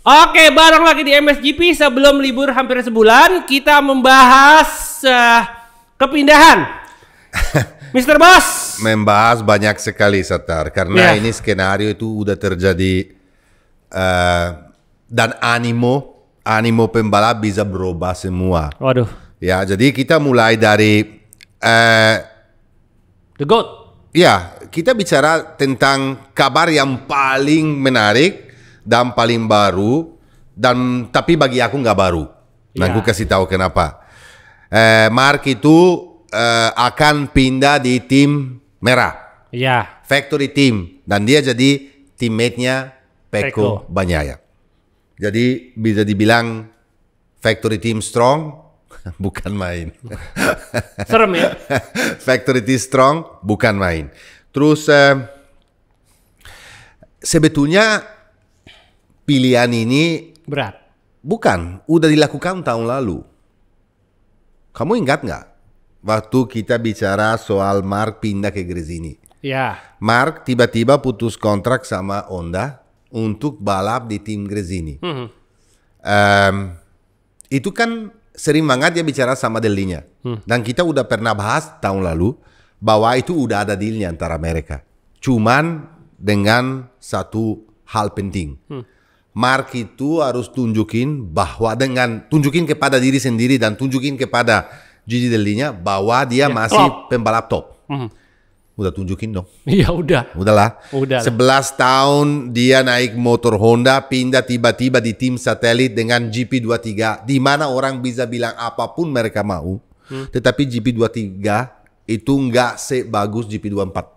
Oke, bareng lagi di MSGP sebelum libur hampir sebulan kita membahas kepindahan. Mr. Boss Membahas banyak sekali Satar karena ini skenario itu udah terjadi dan animo pembalap bisa berubah semua. Waduh. Ya, jadi kita mulai dari The GOAT. ya, kita bicara tentang kabar yang paling menarik dan paling baru, dan tapi bagi aku nggak baru. Dan aku kasih tahu kenapa. Mark itu akan pindah di tim merah, factory team, dan dia jadi teammate-nya Pecco Bagnaia. Jadi bisa dibilang factory team strong, bukan main. Serem ya. Factory team strong, bukan main. Terus sebetulnya pilihan ini berat. Bukan, udah dilakukan tahun lalu. Kamu ingat nggak waktu kita bicara soal Mark pindah ke Gresini? Ya. Mark tiba-tiba putus kontrak sama Honda untuk balap di tim Gresini. Itu kan sering banget dia bicara sama Dellinya. Dan kita udah pernah bahas tahun lalu bahwa itu udah ada dealnya antara mereka. Cuman dengan satu hal penting. Mark itu harus tunjukin kepada diri sendiri dan tunjukin kepada Gigi Dellinya bahwa dia masih pembalap top. Udah tunjukin dong. Iya udah. Udahlah. Udah. 11 tahun dia naik motor Honda, pindah tiba-tiba di tim satelit dengan GP23, di mana orang bisa bilang apapun mereka mau. Tetapi GP23 itu nggak sebagus GP24.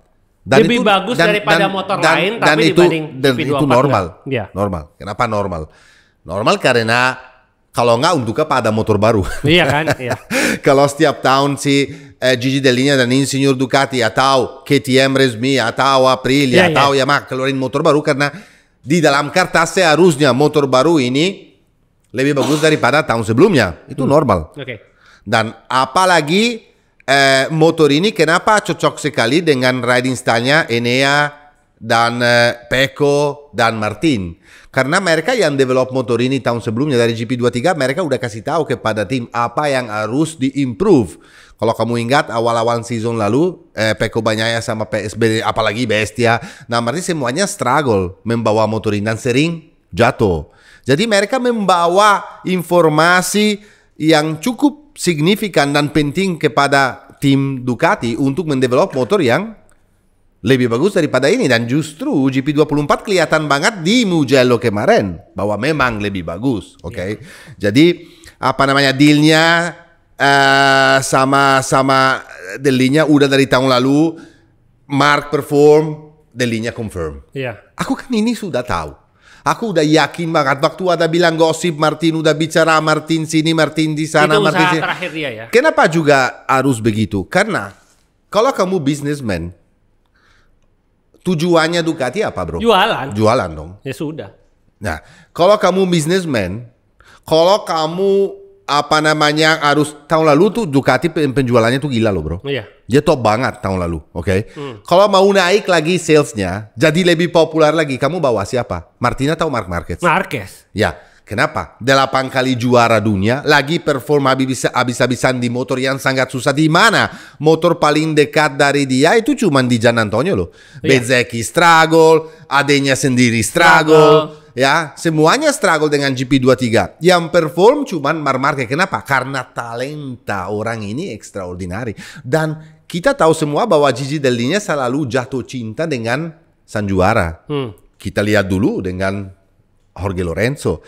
Dan lebih bagus daripada motor lain, tapi dibanding GP24 itu normal. Ya. Normal. Kenapa normal? Normal karena kalau nggak untuk apa ada motor baru. Iya kan? Iya. Kalau setiap tahun si Gigi Dellinya dan Insignur Ducati atau KTM resmi atau Aprilia atau Yamaha keluarin motor baru, karena di dalam kertas seharusnya motor baru ini lebih bagus daripada tahun sebelumnya. Itu normal. Dan apalagi motor ini kenapa cocok sekali dengan riding style-nya Enea dan Pecco dan Martin. Karena mereka yang develop motor ini tahun sebelumnya dari GP23, mereka udah kasih tahu kepada tim apa yang harus diimprove. Kalau kamu ingat awal-awal season lalu, Pecco Bagnaia sama PSB, apalagi Bestia, nah Martin semuanya struggle membawa motor ini dan sering jatuh. Jadi mereka membawa informasi yang cukup signifikan dan penting kepada tim Ducati untuk mendevelop motor yang lebih bagus daripada ini. Dan justru GP24 kelihatan banget di Mugello kemarin bahwa memang lebih bagus. Jadi apa namanya dealnya sama Dellinya udah dari tahun lalu. Mark perform, Dellinya confirm. Aku kan ini sudah tahu. Aku udah yakin banget waktu ada bilang gosip Martin udah bicara Martin sini, Martin di sana, itu Martin sini. Terakhir dia ya. Kenapa juga harus begitu? Karena kalau kamu businessman, tujuannya Ducati apa, bro? Jualan. Jualan dong. Ya sudah. Nah, kalau kamu businessman, kalau kamu apa namanya harus tahun lalu tuh Ducati penjualannya tuh gila loh, bro. Iya. Dia top banget tahun lalu, Kalau mau naik lagi salesnya, jadi lebih populer lagi, kamu bawa siapa? Martin atau Marc Marquez? Marquez. Ya, kenapa? 8 kali juara dunia, lagi perform habis-habisan di motor yang sangat susah. Di mana motor paling dekat dari dia itu cuma di Gian Antonio loh. Bezzecchi struggle, adanya sendiri struggle. Ya, semuanya struggle dengan GP23. Yang perform cuman Marc Marquez. Kenapa? Karena talenta orang ini extraordinary. Dan kita tahu semua bahwa Gigi Dellinya selalu jatuh cinta dengan sang juara. Kita lihat dulu dengan Jorge Lorenzo.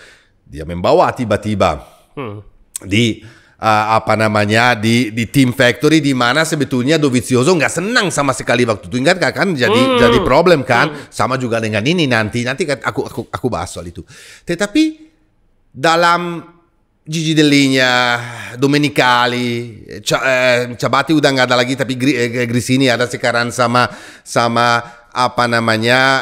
Dia membawa tiba-tiba di di tim factory, di mana sebetulnya Dovizioso nggak senang sama sekali waktu itu. Ingat kan jadi problem kan. Sama juga dengan ini nanti kan aku bahas soal itu. Tetapi dalam Gigi Dellinya, Domenicali, Ciabatti udah nggak ada lagi, tapi Gresini ada sekarang sama apa namanya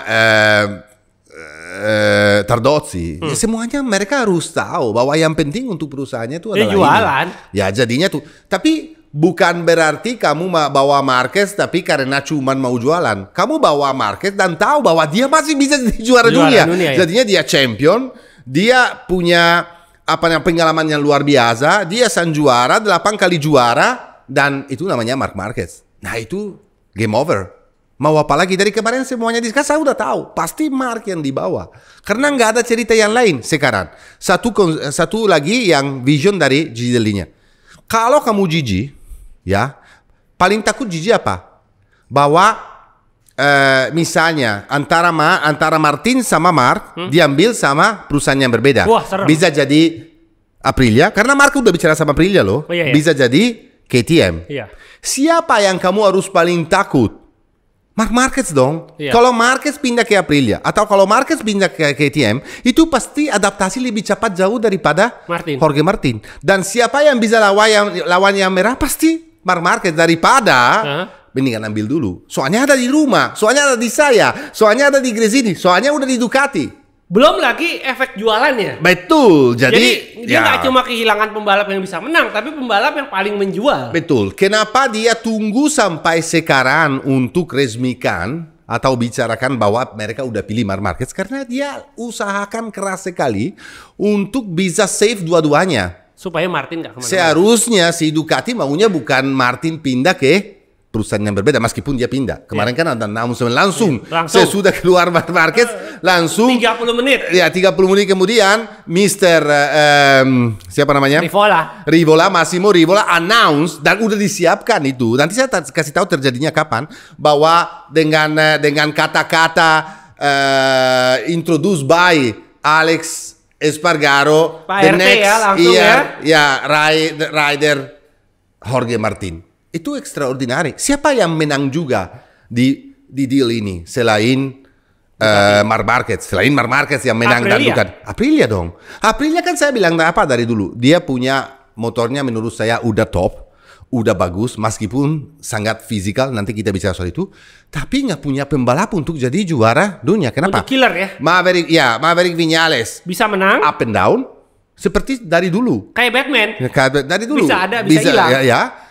Tardozzi. Semuanya mereka harus tahu bahwa yang penting untuk perusahaannya itu adalah jualan. Ya jadinya tuh. Tapi bukan berarti kamu bawa Marquez tapi karena cuman mau jualan. Kamu bawa Marquez dan tahu bahwa dia masih bisa jadi juara dunia. Ya? Jadinya dia champion. Dia punya pengalaman yang luar biasa. Dia sang juara, 8 kali juara, dan itu namanya Marc Marquez. Nah itu game over. Mau apa lagi? Dari kemarin semuanya saya udah tahu. Pasti Marc yang dibawa. Karena nggak ada cerita yang lain sekarang. Satu lagi yang vision dari Gigi Dell'Igna. Kalau kamu Gigi, ya, paling takut Gigi apa? Bahwa misalnya antara Martin sama Marc diambil sama perusahaan yang berbeda. Wah, serem. Bisa jadi Aprilia. Karena Marc udah bicara sama Aprilia loh. Oh, iya. Bisa jadi KTM. Iya. Siapa yang kamu harus paling takut? Marc Marquez dong. Iya. Kalau Marquez pindah ke Aprilia atau kalau Marquez pindah ke KTM, itu pasti adaptasi lebih cepat jauh daripada Jorge Martin. Dan siapa yang bisa lawan yang merah pasti Marc Marquez daripada mendingan ambil dulu. Soalnya ada di rumah, soalnya ada di saya, soalnya ada di Gresini, soalnya udah di Ducati. Belum lagi efek jualannya. Betul. Jadi dia nggak cuma kehilangan pembalap yang bisa menang, tapi pembalap yang paling menjual. Betul. Kenapa dia tunggu sampai sekarang untuk resmikan atau bicarakan bahwa mereka udah pilih Marc Marquez? Karena dia usahakan keras sekali untuk bisa save dua-duanya. Supaya Martin nggak kemana-mana. Seharusnya si Ducati maunya bukan Martin pindah ke perusahaan yang berbeda, meskipun dia pindah. Kemarin kan ada announcement langsung. Sesudah keluar Marc Marquez, langsung 30 menit. Ya, 30 menit kemudian Mr. Siapa namanya? Rivola, Massimo Rivola announce dan udah disiapkan itu. Nanti saya kasih tahu terjadinya kapan, bahwa dengan kata-kata introduced by Alex Espargaro, Pak the RT next ya, langsung year, rider Jorge Martin. Itu extraordinary. Siapa yang menang juga di deal ini selain Marc Marquez? Selain Marc Marquez yang menang dan bukan Aprilia dong. Aprilia kan saya bilang apa dari dulu. Dia punya motornya menurut saya udah top, udah bagus, meskipun sangat fisikal. Nanti kita bicara soal itu. Tapi nggak punya pembalap untuk jadi juara dunia. Kenapa? Untuk killer ya. Maverick Viñales bisa menang. Up and down seperti dari dulu. Kayak Batman. Dari dulu. Bisa ada, bisa hilang. Ya.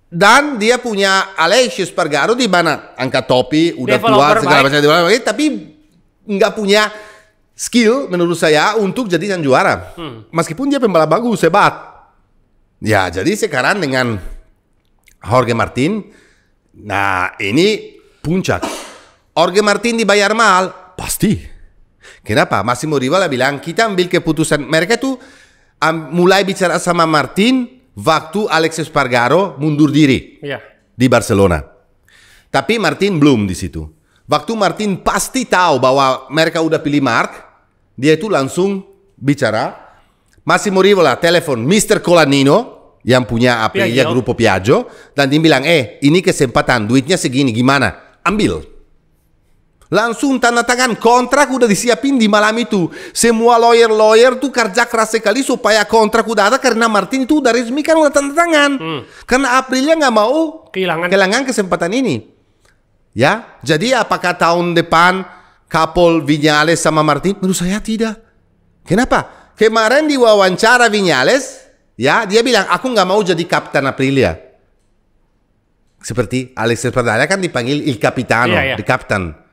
Dan dia punya Alex Espargaro di mana angkat topi, udah tua segala macam, tapi nggak punya skill menurut saya untuk jadi yang juara. Meskipun dia pembalap bagus, hebat. Ya, jadi sekarang dengan Jorge Martin, nah ini puncak. Jorge Martin dibayar mahal, pasti. Kenapa? Massimo Rivola bilang kita ambil keputusan. Mereka tuh mulai bicara sama Martin waktu Alex Espargaro mundur diri di Barcelona. Tapi Martin belum di situ. Waktu Martin pasti tahu bahwa mereka udah pilih Marc, dia itu langsung bicara. Massimo Rivola telepon Mr. Colaninno yang punya Aprilia Gruppo Piaggio, dan dia bilang, ini kesempatan, duitnya segini, gimana? Ambil. Langsung tanda tangan, kontrak udah disiapin di malam itu. Semua lawyer tuh kerja keras sekali supaya kontrak udah ada, karena Martin itu udah resmi kan, udah tanda tangan. Karena Aprilia nggak mau kehilangan kesempatan ini. Ya, jadi apakah tahun depan couple Viñales sama Martin? Menurut saya tidak. Kenapa? Kemarin di wawancara Viñales, ya dia bilang aku nggak mau jadi kapten Aprilia. Seperti Alex Espargaro kan dipanggil il capitano, di kapten.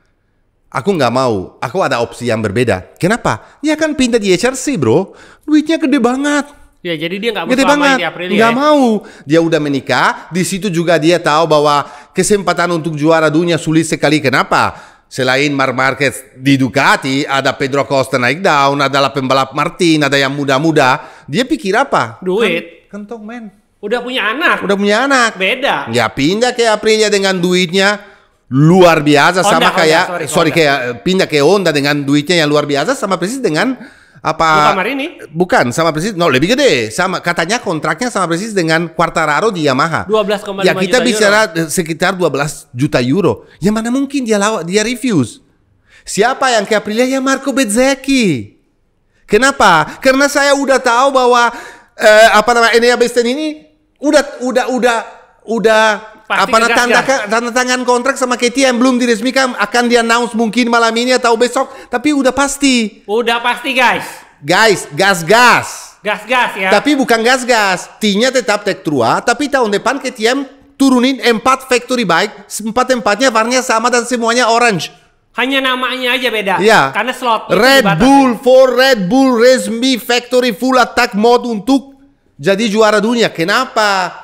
Aku nggak mau, aku ada opsi yang berbeda. Kenapa? Dia kan pindah di HRC bro, duitnya gede banget. Ya jadi dia nggak mau selama di Aprilia. Nggak mau, dia udah menikah. Di situ juga dia tahu bahwa kesempatan untuk juara dunia sulit sekali. Kenapa? Selain Marc Marquez di Ducati, ada Pedro Acosta naik down, ada pembalap Martin, ada yang muda-muda. Dia pikir apa? Duit. Kentong men. Udah punya anak. Beda. Ya pindah ke Aprilia dengan duitnya luar biasa, sama kayak pindah ke Honda dengan duitnya yang luar biasa, sama persis dengan apa? Bukan sama persis, lebih gede. Sama katanya kontraknya sama persis dengan Quartararo di Yamaha. 12,5 ya kita juta bicara euro. Sekitar 12 juta euro. Yang mana mungkin dia refuse. Siapa yang ke Aprilia? Ya Marco Bezzecchi. Kenapa? Karena saya udah tahu bahwa Enea Bastianini ini udah tanda tangan kontrak sama KTM, belum diresmikan, akan di announce mungkin malam ini atau besok, tapi udah pasti guys, gas ya, tapi bukan gas, timnya tetap Tectrua, tapi tahun depan KTM turunin 4 factory bike, 4-4-nya warnanya sama dan semuanya orange. Hanya namanya aja beda. Ya. Karena slot Red Bull for Red Bull resmi factory full attack mode untuk jadi juara dunia. Kenapa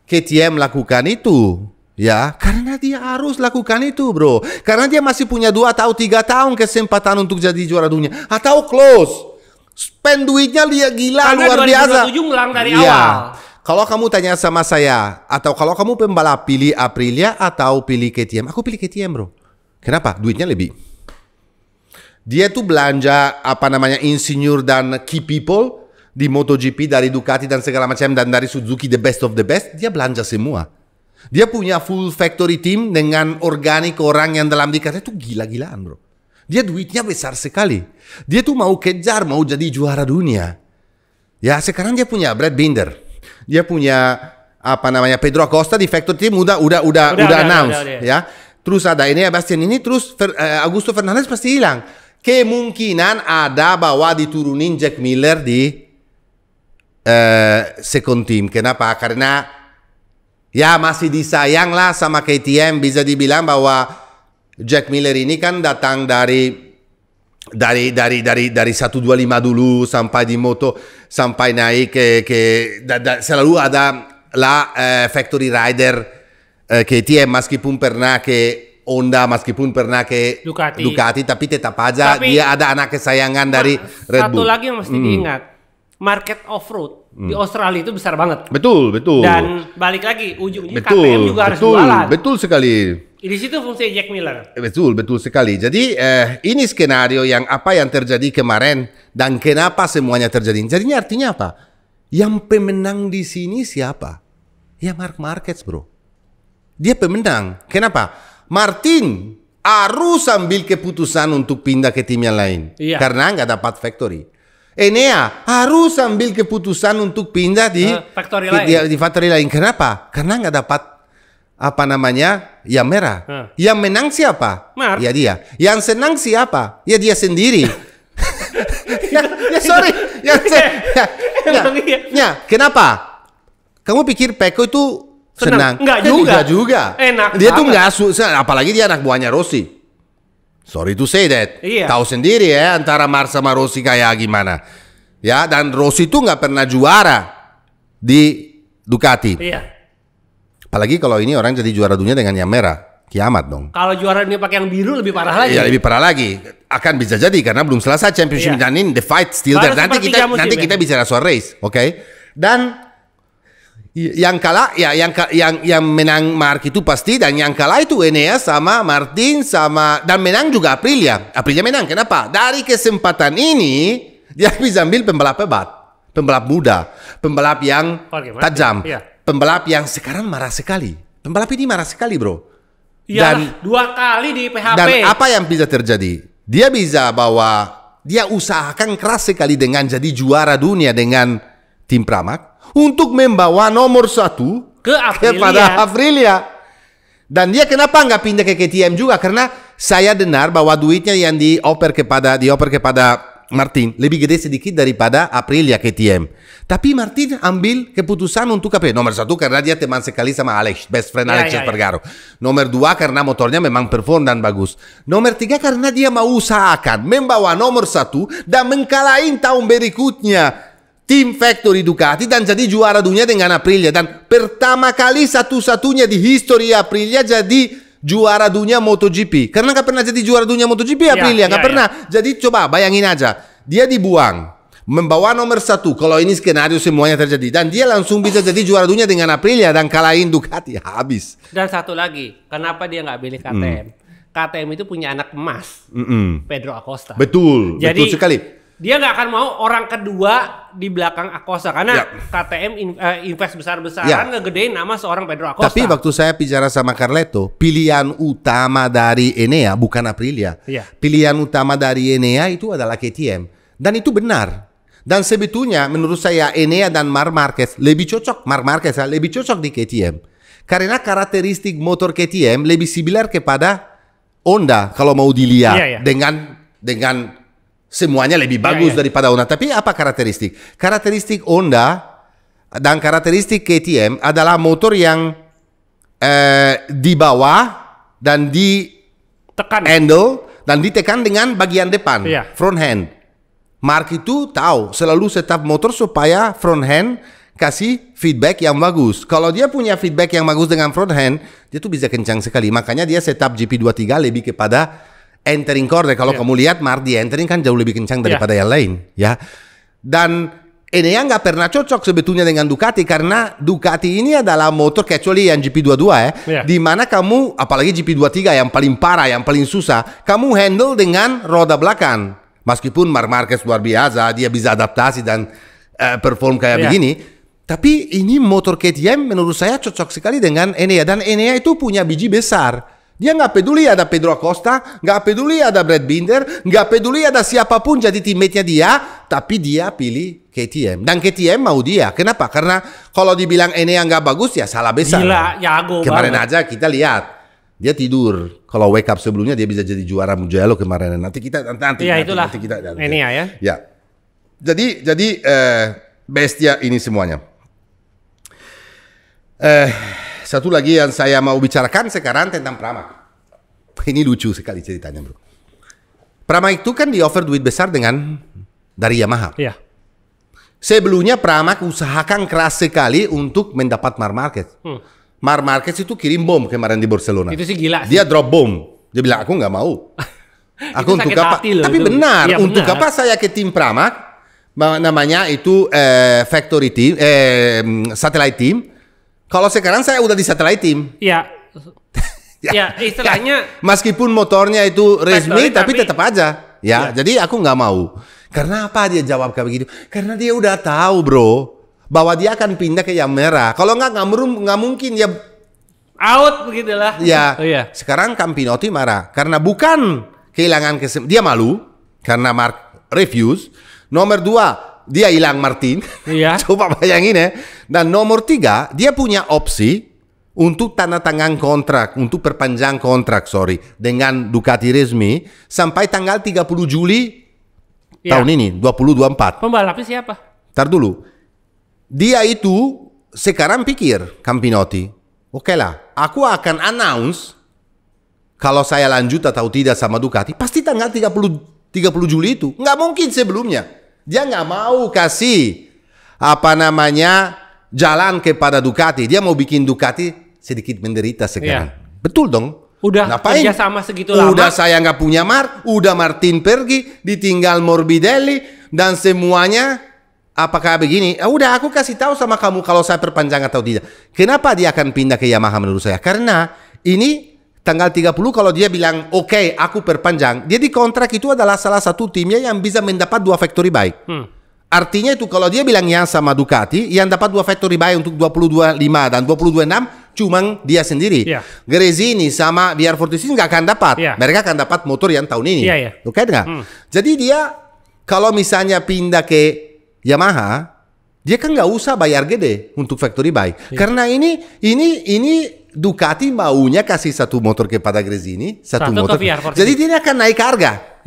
KTM lakukan itu? Ya, karena dia harus lakukan itu, bro. Karena dia masih punya 2 atau 3 tahun kesempatan untuk jadi juara dunia. Atau close. Spend duitnya dia gila, karena luar biasa. Karena 2027 ngulang dari awal. Kalau kamu tanya sama saya, atau kalau kamu pembalap pilih Aprilia atau pilih KTM, aku pilih KTM, bro. Kenapa? Duitnya lebih. Dia tuh belanja insinyur dan key people di MotoGP dari Ducati dan segala macam dan dari Suzuki the best of the best. Dia belanja semua. Dia punya full factory team dengan organik orang yang dalam dikatnya itu gila-gilaan, bro. Dia duitnya besar sekali. Dia tuh mau kejar, mau jadi juara dunia. Ya sekarang dia punya Brad Binder. Dia punya Pedro Acosta di factory team udah announce ya. Terus ada ini Bastian ini, terus Augusto Fernandez pasti hilang. Kemungkinan ada bahwa diturunin Jack Miller di second team. Kenapa? Karena ya masih disayang lah sama KTM. Bisa dibilang bahwa Jack Miller ini kan datang dari 125 dulu sampai di moto sampai naik selalu ada factory rider KTM meskipun pernah ke Honda, meskipun pernah ke Ducati tapi tetap aja dia ada anak kesayangan dari Red Bull. Satu lagi yang mesti diingat, market off-road di Australia itu besar banget. Betul. Dan balik lagi, ujungnya KTM juga harus jualan. Betul sekali. Di situ fungsi Jack Miller. Betul sekali. Jadi ini skenario yang terjadi kemarin dan kenapa semuanya terjadi. Jadinya artinya apa? Yang pemenang di sini siapa? Ya Marc Marquez, bro. Dia pemenang. Kenapa? Martin harus ambil keputusan untuk pindah ke tim yang lain. Iya. Karena nggak dapat factory. Enea harus ambil keputusan untuk pindah di factory lain. Kenapa? Karena nggak dapat yang merah. Yang menang siapa? Ya dia. Yang senang siapa? Ya dia sendiri. Sorry. Kenapa? Kamu pikir Pecco itu senang? Enggak juga. Enak. Dia tuh nggak susah, apalagi dia anak buahnya Rossi. Sorry to say that. Iya. Tahu sendiri ya antara Marc sama Rossi kayak gimana. Ya, dan Rossi tuh nggak pernah juara di Ducati. Iya. Apalagi kalau ini orang jadi juara dunia dengan yang merah. Kiamat dong. Kalau juara dunia pakai yang biru lebih parah lagi. Ya lebih parah lagi. Akan bisa jadi karena belum selesai championship dan ini the fight still there. Nanti kita bicara soal race, oke? Dan yang kalah yang menang Marc itu pasti, dan yang kalah itu Enea sama Martin dan menang juga Aprilia. Aprilia menang. Kenapa? Dari kesempatan ini dia bisa ambil pembalap hebat, pembalap muda, pembalap yang tajam, pembalap yang sekarang marah sekali. Pembalap ini marah sekali, bro. Dan 2 kali di PHP. Dan apa yang bisa terjadi? Dia bisa dia usahakan keras sekali dengan jadi juara dunia dengan tim Pramac untuk membawa nomor 1 kepada Aprilia. Dan dia kenapa nggak pindah ke KTM juga? Karena saya dengar bahwa duitnya yang dioper kepada Martin lebih gede sedikit daripada Aprilia KTM. Tapi Martin ambil keputusan untuk nomor 1 karena dia teman sekali sama Alex, best friend Alex Espargaro. Nomor 2 karena motornya memang perform dan bagus. Nomor 3 karena dia mau usahakan membawa nomor 1 dan mengkalahin tahun berikutnya tim factory Ducati dan jadi juara dunia dengan Aprilia. Dan pertama kali satu-satunya di history Aprilia jadi juara dunia MotoGP. Karena gak pernah jadi juara dunia MotoGP Aprilia, gak pernah. Jadi coba bayangin aja, dia dibuang, membawa nomor 1. Kalau ini skenario semuanya terjadi, dan dia langsung bisa jadi juara dunia dengan Aprilia dan kalahin Ducati, habis. Dan satu lagi, kenapa dia gak pilih KTM? KTM itu punya anak emas, Pedro Acosta. Betul sekali. Dia nggak akan mau orang kedua di belakang Acosta karena KTM invest besar-besaran ngegedein nama seorang Pedro Acosta. Tapi waktu saya bicara sama Carletto, pilihan utama dari Enea bukan Aprilia. Pilihan utama dari Enea itu adalah KTM. Dan itu benar. Dan sebetulnya menurut saya Enea dan Marc Marquez lebih cocok. Marc Marquez lebih cocok di KTM. Karena karakteristik motor KTM lebih similar kepada Honda kalau mau dilihat dengan semuanya lebih bagus daripada Honda. Tapi apa karakteristik? Karakteristik Honda dan karakteristik KTM adalah motor yang di bawah dan di handle dan ditekan dengan bagian depan, front hand. Mark itu tahu selalu setup motor supaya front hand kasih feedback yang bagus. Kalau dia punya feedback yang bagus dengan front hand, dia tuh bisa kencang sekali. Makanya dia setup GP23 lebih kepada entering corner. Kalau kamu lihat Mark di entering kan jauh lebih kencang daripada yang lain, ya. Dan Enea nggak pernah cocok sebetulnya dengan Ducati karena Ducati ini adalah motor kecuali yang GP22 di mana kamu apalagi GP23 yang paling parah, yang paling susah, kamu handle dengan roda belakang. Meskipun Marc Marquez luar biasa, dia bisa adaptasi dan perform kayak begini. Tapi ini motor KTM menurut saya cocok sekali dengan Enea. Dan Enea itu punya biji besar. Dia nggak peduli ada Pedro Acosta, nggak peduli ada Brad Binder, nggak peduli ada siapapun jadi teammate-nya dia. Tapi dia pilih KTM. Dan KTM mau dia. Kenapa? Karena kalau dibilang Enea nggak bagus ya salah besar. Gila, jago kemarin banget. aja kita lihat. Dia tidur. Kalau wake up sebelumnya dia bisa jadi juara Mugello kemarin. Nanti kita itulah. nanti kita Enea ya. Ya. Jadi bestia ini semuanya. Satu lagi yang saya mau bicarakan sekarang tentang Pramac. Ini lucu sekali ceritanya, bro. Pramac itu kan di offer duit besar dari Yamaha. Iya. Sebelumnya Pramac usahakan keras sekali untuk mendapat Marc Marquez. Marc Marquez itu kirim bom kemarin di Barcelona. Itu sih gila sih. Dia drop bom. Dia bilang aku nggak mau. Aku untuk apa? Loh, tapi itu. benar. Ya, untuk benar. apa saya ke tim Pramac? Namanya itu factory team, satellite team. Kalau sekarang saya udah di satellite team. Iya. Ya, istilahnya meskipun motornya itu resmi, tapi tetap aja. Ya. Jadi aku nggak mau. Karena apa dia jawab kayak begitu? Karena dia udah tahu, bro, bahwa dia akan pindah ke yang merah. Kalau nggak mungkin ya out begitulah. Ya. Oh, iya. Sekarang Campinotti marah karena bukan kehilangan dia malu karena Mark refuse. Nomor 2 dia hilang Martin. Iya. Coba bayangin ya. Dan nomor 3 dia punya opsi untuk tanda tangan kontrak, untuk perpanjang kontrak dengan Ducati resmi sampai tanggal 30 Juli tahun ini 2024. Pembalapnya siapa? Ntar dulu. Dia itu sekarang pikir Campinotti, oke lah, aku akan announce kalau saya lanjut atau tidak sama Ducati, pasti tanggal 30 Juli itu. Nggak mungkin sebelumnya. Dia nggak mau kasih jalan kepada Ducati. Dia mau bikin Ducati sedikit menderita sekarang. Iya. Betul dong. Udah ngapain? kerja sama segitu lama. Udah saya nggak punya Mark, udah Martin pergi, ditinggal Morbidelli dan semuanya. Apakah begini? Udah aku kasih tahu sama kamu kalau saya perpanjang atau tidak. Kenapa dia akan pindah ke Yamaha menurut saya? Karena ini tanggal 30 kalau dia bilang oke, aku perpanjang, dia di kontrak itu adalah salah satu timnya yang bisa mendapat 2 factory buy. Artinya itu kalau dia bilang ya sama Ducati, yang dapat 2 factory buy untuk 22.5 dan 22.6 cuma dia sendiri. Gresini sama VR46 nggak akan dapat. Mereka akan dapat motor yang tahun ini. Oke nggak? Jadi dia kalau misalnya pindah ke Yamaha, dia kan nggak usah bayar gede untuk factory buy. Karena ini Ducati maunya kasih satu motor kepada Gresini, satu motor. Jadi dia akan naik harga.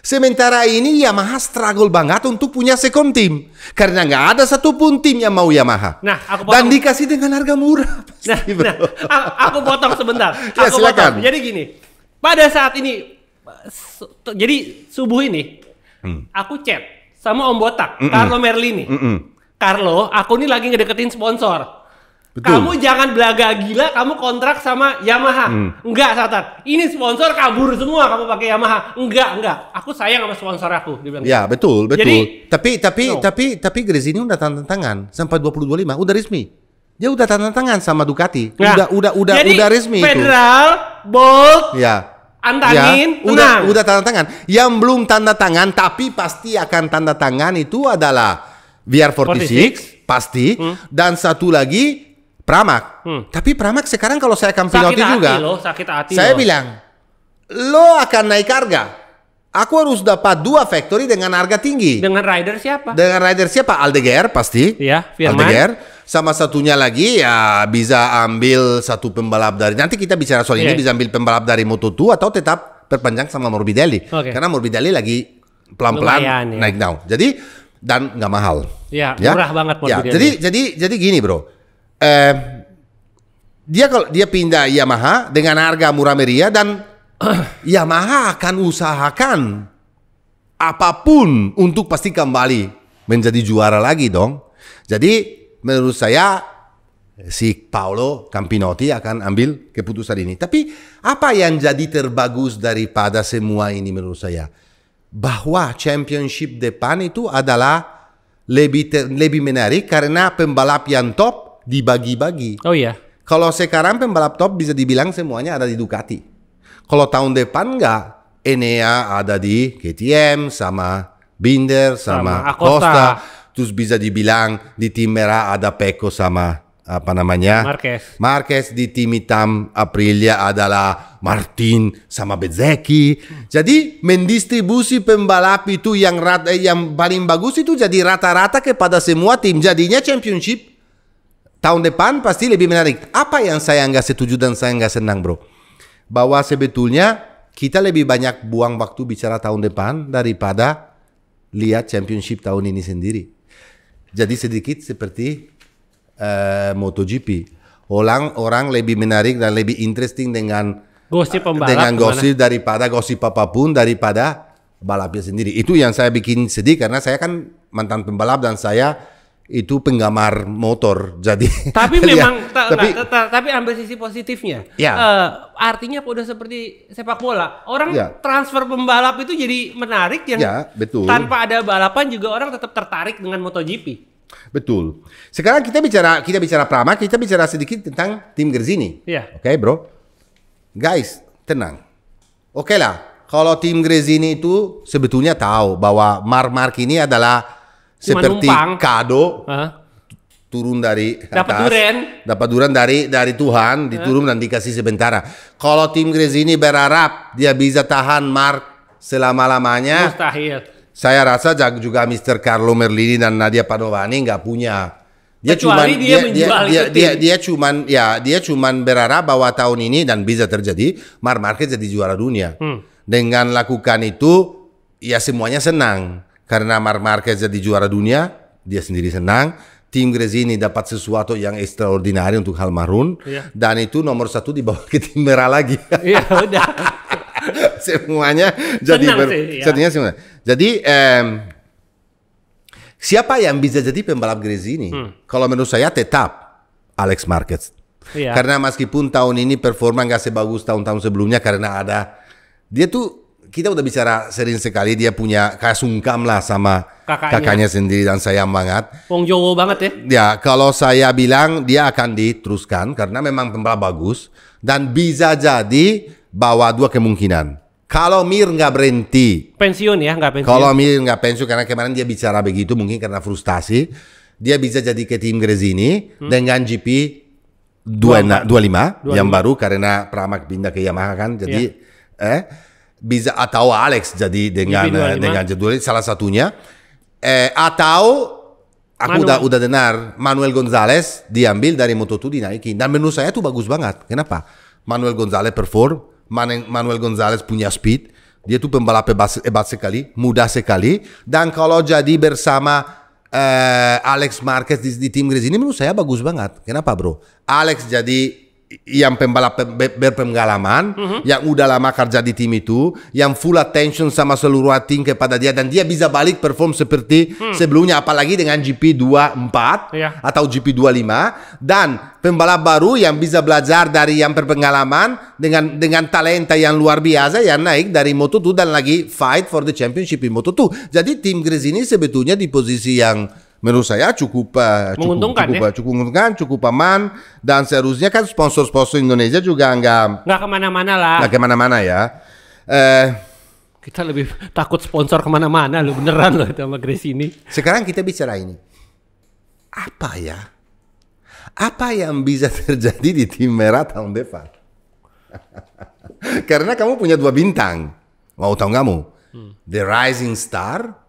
Sementara ini Yamaha struggle banget untuk punya second team. Karena nggak ada satupun tim yang mau Yamaha. Dan dikasih dengan harga murah. Aku potong sebentar. Ya, silakan. Jadi gini, pada saat ini, jadi subuh ini, aku chat sama Om Botak, Carlo Merlini. Carlo, aku ini lagi ngedeketin sponsor. Betul. Kamu jangan belaga gila, kamu kontrak sama Yamaha. Enggak, Satat. Ini sponsor kabur semua, kamu pakai Yamaha. Enggak. Aku sayang sama sponsor aku, dia bilang. Ya, betul. Jadi, tapi Gresini udah tanda tangan sampai 2025, udah resmi. Dia udah tanda tangan sama Ducati. Udah resmi itu. Federal, Bolt, Antanin, udah tanda tangan. Yang belum tanda tangan tapi pasti akan tanda tangan itu adalah VR46 pasti dan satu lagi Pramac. Tapi Pramac sekarang kalau saya Campinotti juga, sakit hati saya bilang lo akan naik harga. Aku harus dapat 2 factory dengan harga tinggi. Dengan rider siapa? Aldeguer pasti. Iya, Firman. Aldeguer. Sama satunya lagi ya bisa ambil satu pembalap dari, nanti kita bicara soal ini, bisa ambil pembalap dari Moto2 atau tetap perpanjang sama Morbidelli. Karena Morbidelli lagi pelan-pelan naik down. Jadi dan nggak mahal. Ya, murah banget Morbidelli. Jadi gini, bro. Dia kalau dia pindah Yamaha dengan harga murah meriah dan Yamaha akan usahakan apapun untuk pasti kembali menjadi juara lagi dong. Jadi menurut saya si Paolo Campinotti akan ambil keputusan ini. Tapi apa yang jadi terbagus daripada semua ini menurut saya? Bahwa championship depan itu adalah lebih menarik karena pembalap yang top dibagi-bagi. Oh iya. Kalau sekarang pembalap top bisa dibilang semuanya ada di Ducati. Kalau tahun depan enggak, Enea ada di KTM sama Binder sama Acosta. Terus bisa dibilang di tim merah ada Pecco sama apa namanya? Marquez. Di tim hitam Aprilia adalah Martin sama Bezzecchi. Jadi mendistribusi pembalap itu yang paling bagus itu jadi rata-rata kepada semua tim. Jadinya championship tahun depan pasti lebih menarik. Apa yang saya nggak setuju dan saya nggak senang bro? Bahwa sebetulnya kita lebih banyak buang waktu bicara tahun depan daripada lihat championship tahun ini sendiri. Jadi sedikit seperti MotoGP. Orang lebih menarik dan lebih interesting dengan gosip pembalap, dengan gosip daripada gosip apapun daripada balapnya sendiri. Itu yang saya bikin sedih karena saya kan mantan pembalap dan saya itu penggemar motor. Jadi tapi memang tapi ambil sisi positifnya. Ya. Artinya udah seperti sepak bola. Orang transfer pembalap itu jadi menarik yang betul. Tanpa ada balapan juga orang tetap tertarik dengan MotoGP. Betul. Sekarang kita bicara Prama, kita bicara sedikit tentang tim Gresini. Oke, bro. Guys, tenang. Oke lah, kalau tim Gresini itu sebetulnya tahu bahwa Mark ini adalah seperti kado turun dari atas, dapat durian dari Tuhan, diturun dan dikasih sebentar. Kalau tim Gresini berharap dia bisa tahan Mark selama-lamanya, mustahil. Saya rasa juga Mr. Carlo Merlini dan Nadia Padovani nggak punya. Dia cuman berharap bahwa tahun ini dan bisa terjadi Marc Marquez jadi juara dunia. Dengan lakukan itu ya semuanya senang karena Marc Marquez jadi juara dunia, dia sendiri senang. Tim Gresini dapat sesuatu yang extraordinary untuk hal marun dan itu nomor 1 dibawa ke tim merah lagi. Iya udah. Semuanya jadi semua. Jadi siapa yang bisa jadi pembalap Gresini? Kalau menurut saya tetap Alex Marquez. Karena meskipun tahun ini performa nggak sebagus tahun-tahun sebelumnya karena dia tuh kita udah bicara sering sekali dia punya kasungkam lah sama kakaknya sendiri dan sayang banget. Wong Jowo banget ya. Ya kalau saya bilang dia akan diteruskan karena memang pembalap bagus dan bisa jadi bawa dua kemungkinan. Kalau Mir nggak berhenti, pensiun ya, nggak pensiun. Kalau Mir nggak pensiun karena kemarin dia bicara begitu, mungkin karena frustasi, dia bisa jadi ke tim Gresini dengan GP 25 yang baru karena Pramac pindah ke Yamaha kan, jadi bisa atau Alex jadi dengan jadwal salah satunya, atau aku udah dengar Manuel Gonzalez diambil dari Moto2 dinaikin dan menurut saya itu bagus banget. Kenapa? Manuel Gonzalez perform. Manuel Gonzalez punya speed, dia tuh pembalap hebat sekali, mudah sekali, dan kalau jadi bersama Alex Marquez di tim Gresini menurut saya bagus banget. Kenapa bro? Alex jadi yang pembalap berpengalaman, yang udah lama kerja di tim itu, yang full attention sama seluruh tim kepada dia dan dia bisa balik perform seperti sebelumnya, apalagi dengan GP 24 atau GP 25 dan pembalap baru yang bisa belajar dari yang berpengalaman dengan talenta yang luar biasa yang naik dari Moto2 dan lagi fight for the championship in Moto2. Jadi tim Gresini sebetulnya di posisi yang menurut saya cukup menguntungkan, cukup aman dan seharusnya kan sponsor-sponsor Indonesia juga nggak kemana-mana lah. Nggak kemana-mana ya. Kita lebih takut sponsor kemana-mana lo beneran loh sama Gresini. Sekarang kita bicara ini. Apa yang bisa terjadi di tim merah tahun depan? Karena kamu punya 2 bintang. Mau tahu kamu? The Rising Star,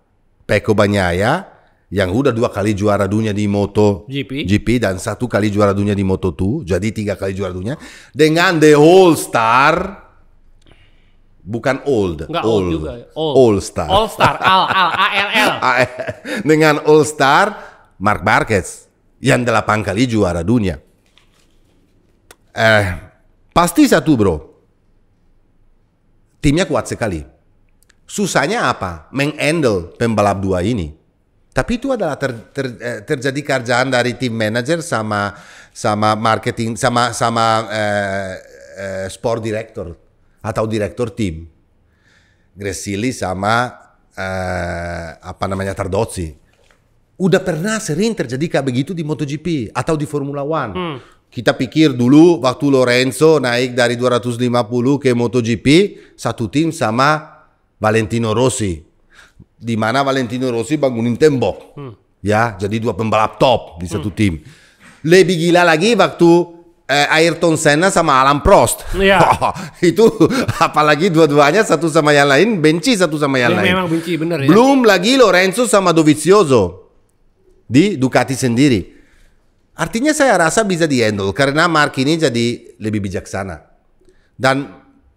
Pecco Bagnaia, yang udah 2 kali juara dunia di MotoGP dan 1 kali juara dunia di Moto2, jadi 3 kali juara dunia. Dengan The All Star, bukan old, All Star. All Star, ALL. Dengan All Star, Marc Marquez yang 8 kali juara dunia. Pasti satu bro, timnya kuat sekali. Susahnya apa? Menghandle pembalap dua ini. Tapi itu adalah terjadi kerjaan dari tim manager sama marketing sama sport director atau direktur tim. Gresili sama Tardozzi. Udah pernah sering terjadi kayak begitu di MotoGP atau di Formula One. Kita pikir dulu waktu Lorenzo naik dari 250 ke MotoGP, satu tim sama Valentino Rossi. Di mana Valentino Rossi bangunin tembok. Ya, jadi dua pembalap top di satu tim. Lebih gila lagi waktu Ayrton Senna sama Alan Prost. Iya. Itu apalagi dua-duanya satu sama yang lain benci satu sama yang lain. Memang benci bener ya. Belum lagi Lorenzo sama Dovizioso di Ducati sendiri. Artinya saya rasa bisa di-handle karena Mark ini jadi lebih bijaksana. Dan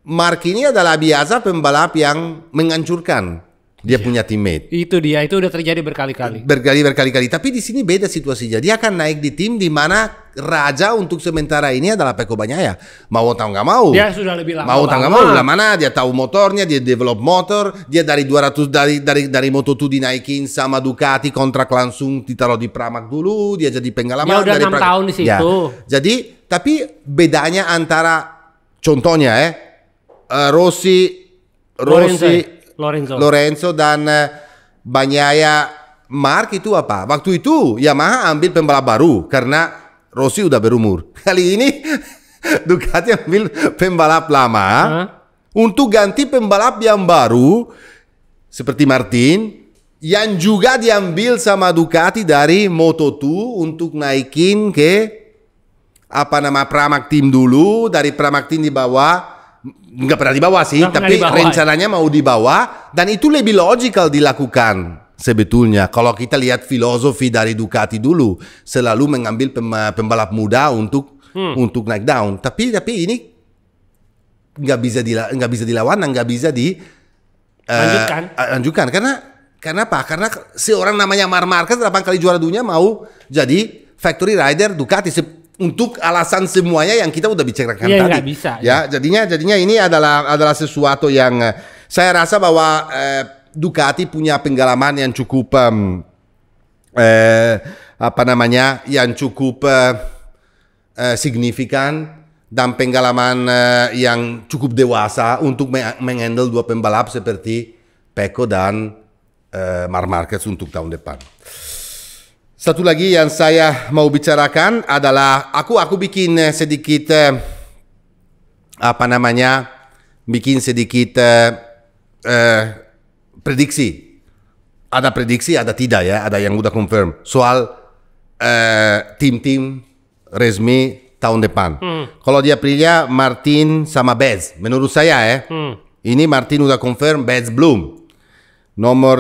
Mark ini adalah biasa pembalap yang menghancurkan dia punya teammate. Itu dia, itu udah terjadi berkali-kali. Berkali-kali. Tapi di sini beda situasinya. Dia akan naik di tim di mana raja untuk sementara ini adalah Pecco Bagnaia. Mau tahu nggak mau. Dia sudah lebih lama. Mau tahu nggak mau. Udah mana? Dia tahu motornya, dia develop motor. Dia dari 200 dari Moto2 dinaikin sama Ducati, kontrak langsung ditaruh di Pramac dulu. Dia jadi pengalaman. Dia udah 6 tahun di situ. Ya. Jadi, tapi bedanya antara contohnya Lorenzo dan Bagnaia Mark itu apa? Waktu itu Yamaha ambil pembalap baru karena Rossi udah berumur. Kali ini Ducati ambil pembalap lama untuk ganti pembalap yang baru seperti Martin yang juga diambil sama Ducati dari Moto2 untuk naikin ke Pramac Team dulu, dari Pramac Team dibawa. Nggak pernah dibawa sih, tapi rencananya mau dibawa dan itu lebih logical dilakukan sebetulnya. Kalau kita lihat filosofi dari Ducati dulu, selalu mengambil pembalap muda untuk naik down. Tapi ini nggak bisa dilawan dan nggak bisa lanjutkan. Karena apa? Karena seorang namanya Marc Marquez 8 kali juara dunia mau jadi factory rider Ducati. Untuk alasan semuanya yang kita udah bicarakan tadi. Nggak bisa. Ya, jadinya ini adalah sesuatu yang saya rasa bahwa Ducati punya pengalaman yang cukup yang cukup signifikan dan pengalaman yang cukup dewasa untuk menghandle dua pembalap seperti Pecco dan Marc Marquez untuk tahun depan. Satu lagi yang saya mau bicarakan adalah aku bikin sedikit prediksi. Ada prediksi, ada tidak ya, ada yang udah confirm soal tim-tim resmi tahun depan. Kalau di Aprilia Martin sama Bez, menurut saya ini Martin udah confirm, Bez belum. Nomor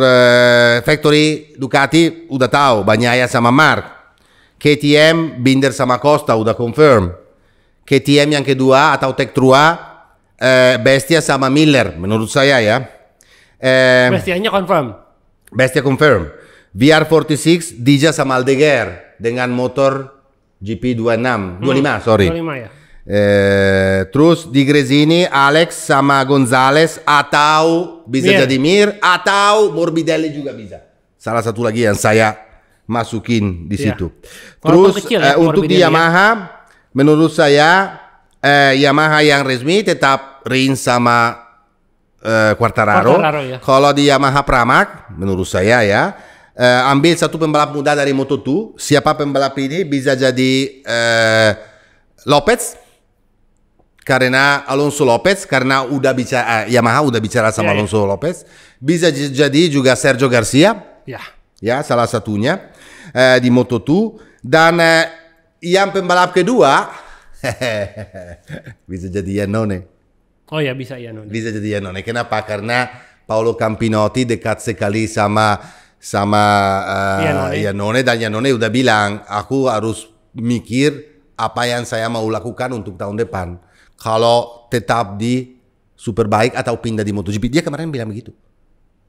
factory Ducati udah tahu, Bagnaia sama Mark. KTM Binder sama Costa udah confirm. KTM yang kedua atau Tech Trua Bestia sama Miller menurut saya ya. Bestianya confirm. Bestia confirm. VR46 Dija sama Aldeguer dengan motor GP25 sorry. 25 ya. Terus di Gresini Alex sama Gonzales atau bisa jadi Mir atau Morbidelli juga bisa. Salah satu lagi yang saya masukin di situ. Terus kecil, untuk di Yamaha menurut saya Yamaha yang resmi tetap Rins sama Quartararo ya. Kalau di Yamaha Pramac menurut saya ya ambil satu pembalap muda dari Moto2. Siapa pembalap ini? Bisa jadi Lopez. Karena Alonso Lopez, karena udah bicara Yamaha udah bicara sama Alonso Lopez, bisa jadi juga Sergio Garcia, ya salah satunya di Moto2 dan yang pembalap kedua bisa jadi Iannone. Oh ya bisa Iannone. Bisa jadi Iannone. Kenapa? Karena Paolo Campinotti dekat sekali sama Iannone dan Iannone udah bilang aku harus mikir apa yang saya mau lakukan untuk tahun depan. Kalau tetap di Superbike atau pindah di MotoGP. Dia kemarin bilang begitu.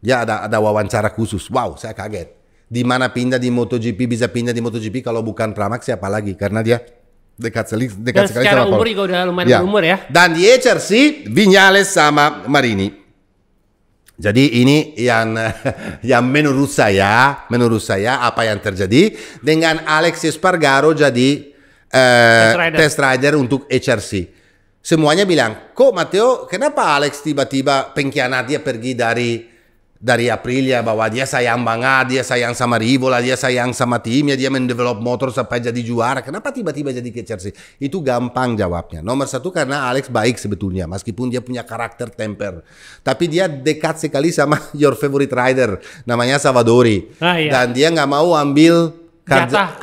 Dia ada wawancara khusus. Wow, saya kaget. Di mana pindah di MotoGP, bisa pindah di MotoGP kalau bukan Pramac siapa lagi? Karena dia Dan secara umur juga udah lumayan berumur ya. Dan di HRC Viñales sama Marini. Jadi ini yang menurut saya apa yang terjadi dengan Alex Espargaro jadi test rider untuk HRC. Semuanya bilang, kok Matteo, kenapa Alex tiba-tiba pengkhianat, dia pergi dari Aprilia bahwa dia sayang banget, dia sayang sama Rivola, dia sayang sama timnya, dia mendevelop motor sampai jadi juara. Kenapa tiba-tiba jadi ke Chelsea? Itu gampang jawabnya. Nomor satu karena Alex baik sebetulnya, meskipun dia punya karakter temper. Tapi dia dekat sekali sama your favorite rider, namanya Savadori. Dan dia nggak mau ambil jatah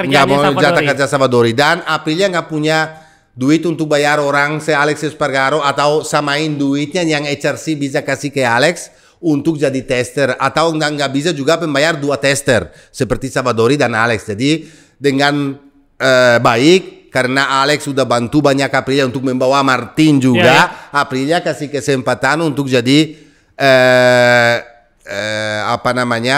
kerja Savadori. Dan Aprilia nggak punya duit untuk bayar orang se Alex Espargaro atau samain duitnya yang HRC bisa kasih ke Alex untuk jadi tester, atau nggak bisa juga membayar 2 tester seperti Savadori dan Alex. Jadi dengan baik karena Alex sudah bantu banyak Aprilia untuk membawa Martin juga, Aprilia kasih kesempatan untuk jadi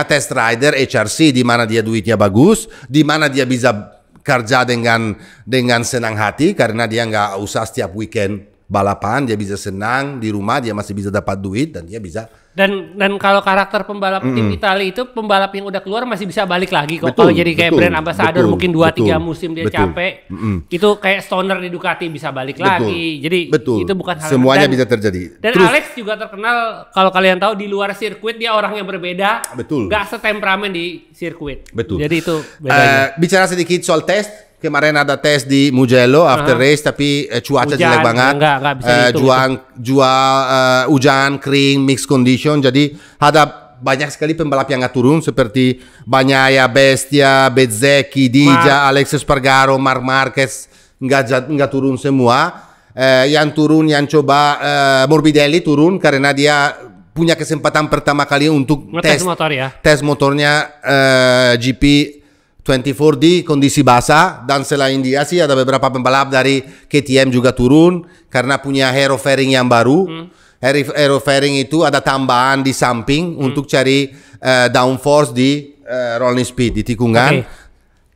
test rider HRC, di mana dia duitnya bagus, di mana dia bisa kerja dengan senang hati karena dia nggak usah setiap weekend balapan, dia bisa senang di rumah, dia masih bisa dapat duit dan dia bisa. Dan kalau karakter pembalap tim Italia itu, pembalap yang udah keluar masih bisa balik lagi kok. Kalau jadi kayak brand ambassador mungkin 2-3 musim dia capek, itu kayak Stoner di Ducati bisa balik lagi. Jadi itu bukan hal semuanya bisa terjadi. Dan terus, Alex juga terkenal, kalau kalian tahu, di luar sirkuit dia orang yang berbeda, gak setemperamen di sirkuit. Jadi itu bedanya. Bicara sedikit soal tes. Kemarin ada tes di Mugello after race, tapi cuaca jelek banget. Nggak bisa hujan, kering, mixed condition. Jadi ada banyak sekali pembalap yang nggak turun seperti Bagnaia, Bestia, Bezzecchi, Dija, Alex Espargaro, Marc Marquez nggak turun semua. Yang turun, yang coba Morbidelli turun karena dia punya kesempatan pertama kali untuk tes motornya GP 24 di kondisi basah. Dan selain dia sih ada beberapa pembalap dari KTM juga turun karena punya hero fairing yang baru. Hero fairing itu ada tambahan di samping untuk cari downforce di rolling speed, di tikungan.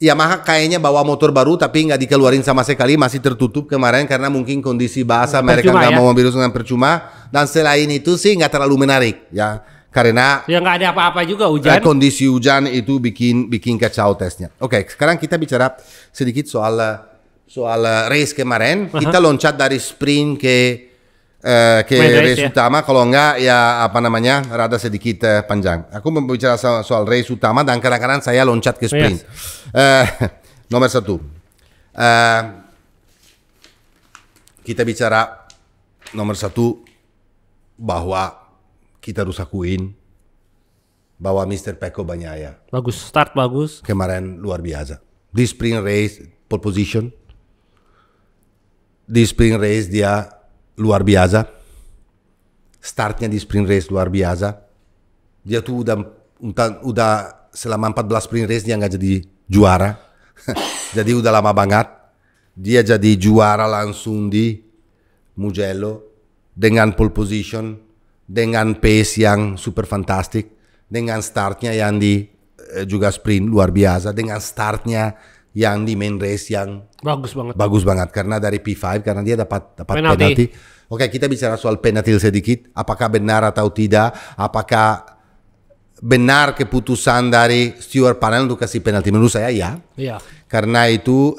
Yamaha kayaknya bawa motor baru tapi nggak dikeluarin sama sekali, masih tertutup kemarin karena mungkin kondisi basah, mereka nggak mau mobil dengan percuma. Dan selain itu sih nggak terlalu menarik ya. Karena ya nggak ada apa-apa juga, hujan. Kondisi hujan itu bikin kacau tesnya. Oke, sekarang kita bicara sedikit soal race kemarin. Kita loncat dari sprint ke race utama. Kalau enggak ya rada sedikit panjang. Aku membicara soal race utama dan kadang-kadang saya loncat ke sprint. Nomor 1. Kita bicara nomor 1 bahwa kita harus akuin bahwa Mr. Pecco Bagnaia bagus, start bagus. Kemarin luar biasa. Di sprint race pole position. Di sprint race dia luar biasa. Startnya di sprint race luar biasa. Dia tuh udah selama 14 sprint race dia nggak jadi juara. Jadi udah lama banget. Dia jadi juara langsung di Mugello dengan pole position, dengan pace yang super fantastik, dengan startnya yang di juga sprint luar biasa, dengan startnya yang di main race yang bagus banget karena dari P5 karena dia dapat penalti. Oke, kita bicara soal penalti sedikit. Apakah benar atau tidak? Apakah benar keputusan dari steward panel untuk kasih penalti? Menurut saya ya. Karena itu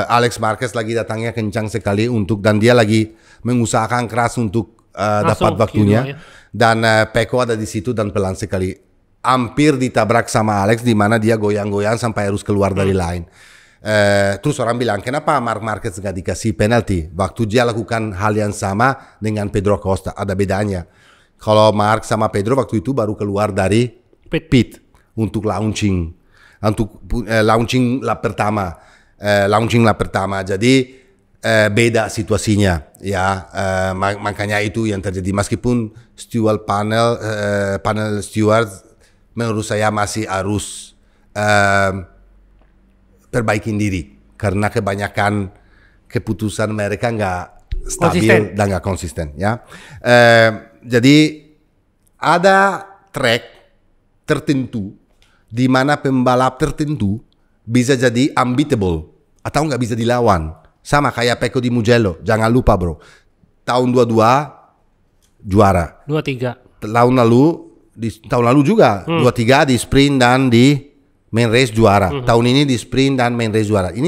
Alex Marquez lagi datangnya kencang sekali dan dia lagi mengusahakan keras untuk dapat waktunya dan Pecco ada di situ dan pelan sekali, hampir ditabrak sama Alex di mana dia goyang-goyang sampai harus keluar dari line. Terus orang bilang kenapa Marc Marquez nggak dikasih penalti waktu dia lakukan hal yang sama dengan Pedro Acosta? Ada bedanya. Kalau Marc sama Pedro waktu itu baru keluar dari pit untuk launching lap pertama. Jadi beda situasinya ya, makanya itu yang terjadi. Meskipun steward panel steward menurut saya masih harus perbaikin diri karena kebanyakan keputusan mereka nggak stabil dan nggak konsisten ya. Jadi ada track tertentu di mana pembalap tertentu bisa jadi unbeatable atau nggak bisa dilawan. Sama kayak Pecco di Mugello, jangan lupa bro. Tahun 22 juara. 23. Tahun lalu juga 23 di sprint dan di main race juara. Tahun ini di sprint dan main race juara. Ini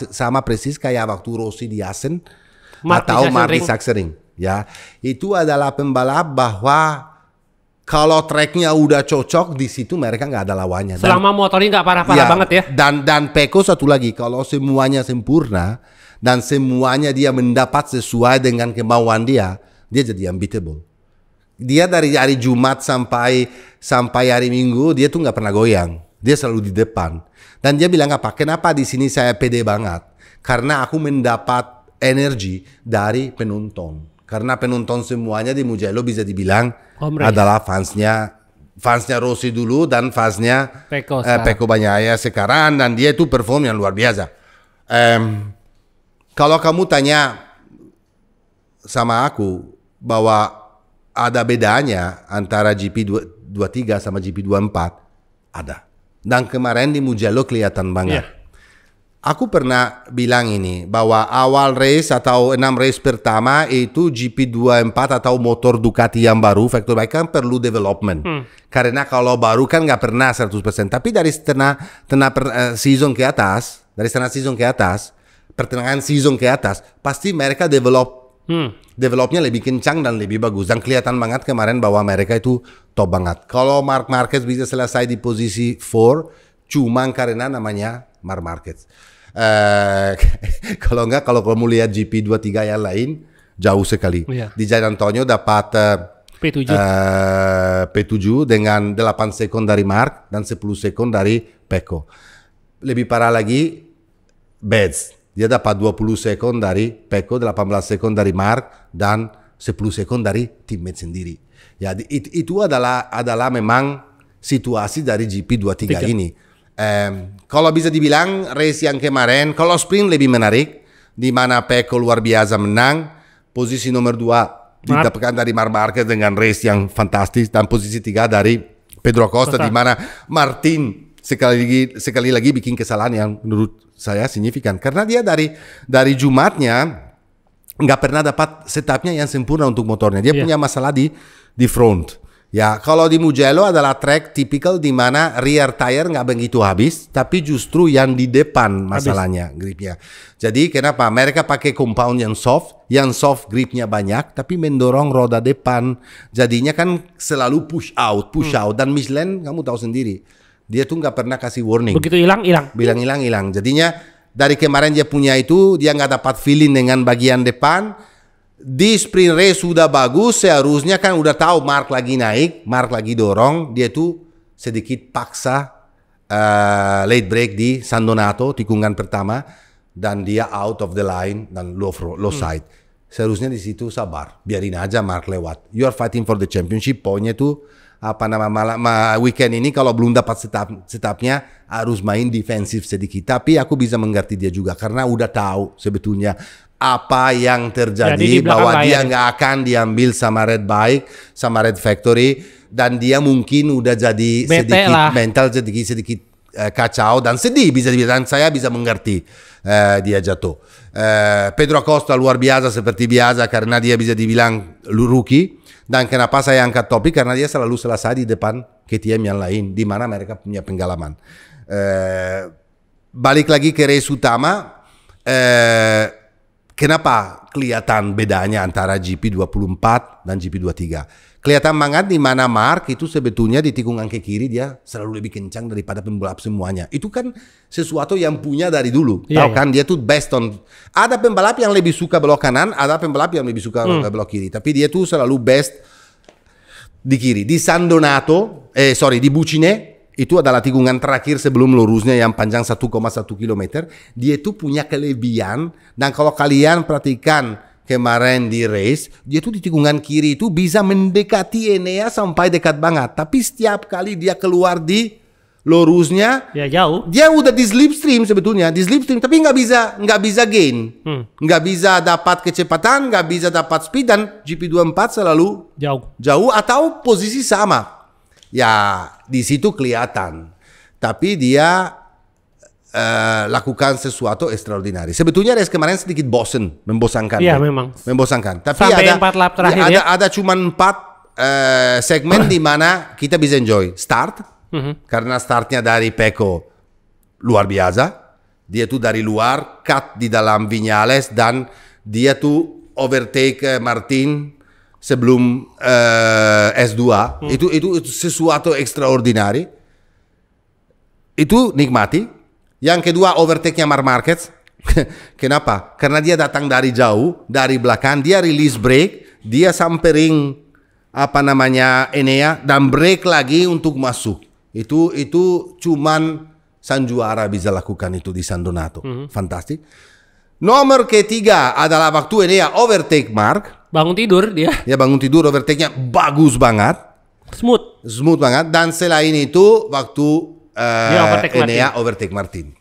sama persis kayak waktu Rossi di Assen atau Martin Sachsenring. Ya, itu adalah pembalap bahwa kalau tracknya udah cocok di situ mereka nggak ada lawannya. Selama motornya nggak parah-parah banget ya. Dan Pecco satu lagi, kalau semuanya sempurna dan semuanya dia mendapat sesuai dengan kemauan dia jadi unbeatable. Dia dari hari Jumat sampai hari Minggu dia tuh nggak pernah goyang. Dia selalu di depan. Dan dia bilang apa? Kenapa di sini saya pede banget? Karena aku mendapat energi dari penonton. Karena penonton semuanya di Mugello bisa dibilang adalah fansnya Rossi dulu dan fansnya Pecco Bagnaia sekarang, dan dia itu perform yang luar biasa. Kalau kamu tanya sama aku bahwa ada bedanya antara GP23 sama GP24, ada. Dan kemarin di Mugello kelihatan banget. Yeah. Aku pernah bilang ini, bahwa awal race atau 6 race pertama itu GP24 atau motor Ducati yang baru, factory bike kan perlu development. Karena kalau baru kan nggak pernah 100%. Tapi dari season ke atas, pertengahan season ke atas, pasti mereka developnya lebih kencang dan lebih bagus. Dan kelihatan banget kemarin bahwa mereka itu top banget. Kalau Marc Marquez bisa selesai di posisi 4, cuma karena namanya Marc Marquez. Kalau kamu lihat GP23 yang lain jauh sekali. Di Gian Antonio dapat P7 dengan 8 sekon dari Marc dan 10 sekon dari Pecco. Lebih parah lagi Bez, dia dapat 20 sekon dari Pecco, 18 sekon dari Marc dan 10 sekon dari teammate sendiri. Ya, itu adalah memang situasi dari GP23 ini. Kalau bisa dibilang race yang kemarin, kalau sprint lebih menarik, di mana Pecco luar biasa menang, posisi nomor 2 didapatkan dari Marc Marquez dengan race yang fantastis, dan posisi 3 dari Pedro Acosta, di mana Martin sekali lagi bikin kesalahan yang menurut saya signifikan, karena dia dari Jumatnya nggak pernah dapat setupnya yang sempurna untuk motornya. Dia punya masalah di front. Ya, kalau di Mugello adalah track tipikal di mana rear tire nggak begitu habis, tapi justru yang di depan masalahnya gripnya. Jadi kenapa? Mereka pakai compound yang soft gripnya banyak, tapi mendorong roda depan. Jadinya kan selalu push out. Dan Michelin kamu tahu sendiri, dia tuh nggak pernah kasih warning. Begitu hilang. Hilang. Jadinya dari kemarin dia punya itu, dia nggak dapat feeling dengan bagian depan. Di sprint race sudah bagus, seharusnya kan udah tahu Marc lagi naik, Marc lagi dorong, dia tuh sedikit paksa late break di San Donato, tikungan pertama, dan dia out of the line dan low side. Seharusnya di situ sabar, biarin aja Marc lewat. You are fighting for the championship, poinnya tuh weekend ini kalau belum dapat setupnya harus main defensif sedikit. Tapi aku bisa mengerti dia juga karena udah tahu sebetulnya apa yang terjadi, bahwa dia nggak akan diambil sama Red Bike, sama Red Factory, dan dia mungkin udah jadi sedikit mental, sedikit kacau dan sedih, dan saya bisa mengerti dia jatuh. Pedro Acosta luar biasa seperti biasa karena dia bisa dibilang rookie, dan kenapa saya angkat topik karena dia selalu selesai di depan KTM yang lain di mana mereka punya pengalaman. Balik lagi ke race utama. Kenapa kelihatan bedanya antara GP24 dan GP23? Kelihatan banget di mana Marc itu sebetulnya di tikungan ke kiri dia selalu lebih kencang daripada pembalap semuanya. Itu kan sesuatu yang punya dari dulu. Tahu kan dia tuh best on. Ada pembalap yang lebih suka belok kanan, ada pembalap yang lebih suka belok kiri. Tapi dia tuh selalu best di kiri. Di San Donato, di Bucine, itu adalah tikungan terakhir sebelum lurusnya yang panjang 1,1 km. Dia itu punya kelebihan, dan kalau kalian perhatikan kemarin di race, dia tuh di tikungan kiri itu bisa mendekati Enea sampai dekat banget. Tapi setiap kali dia keluar di lurusnya, ya jauh. Dia udah di slipstream sebetulnya, tapi nggak bisa gain, nggak bisa dapat kecepatan, nggak bisa dapat speed, dan GP24 selalu jauh atau posisi sama. Ya, di situ kelihatan. Tapi dia lakukan sesuatu extraordinary. Sebetulnya race kemarin sedikit membosankan. Iya, memang. Membosankan. Tapi sampai 4 lap terakhir ada cuma 4 segmen di mana kita bisa enjoy. Start, karena startnya dari Pecco luar biasa. Dia tuh dari luar, cut di dalam Viñales, dan dia tuh overtake Martin sebelum S2. Itu sesuatu extraordinary. Itu nikmati. Yang kedua, overtake-nya Marc Marquez. Kenapa? Karena dia datang dari jauh, dari belakang, dia release brake, dia samperin Enea dan brake lagi untuk masuk. Itu cuman sang juara bisa lakukan itu di San Donato. Fantastik. Nomor ketiga adalah waktu Enea overtake Marc. Bangun tidur dia. Ya, bangun tidur, overtake-nya bagus banget. Smooth banget. Dan selain itu waktu Enea overtake Martin.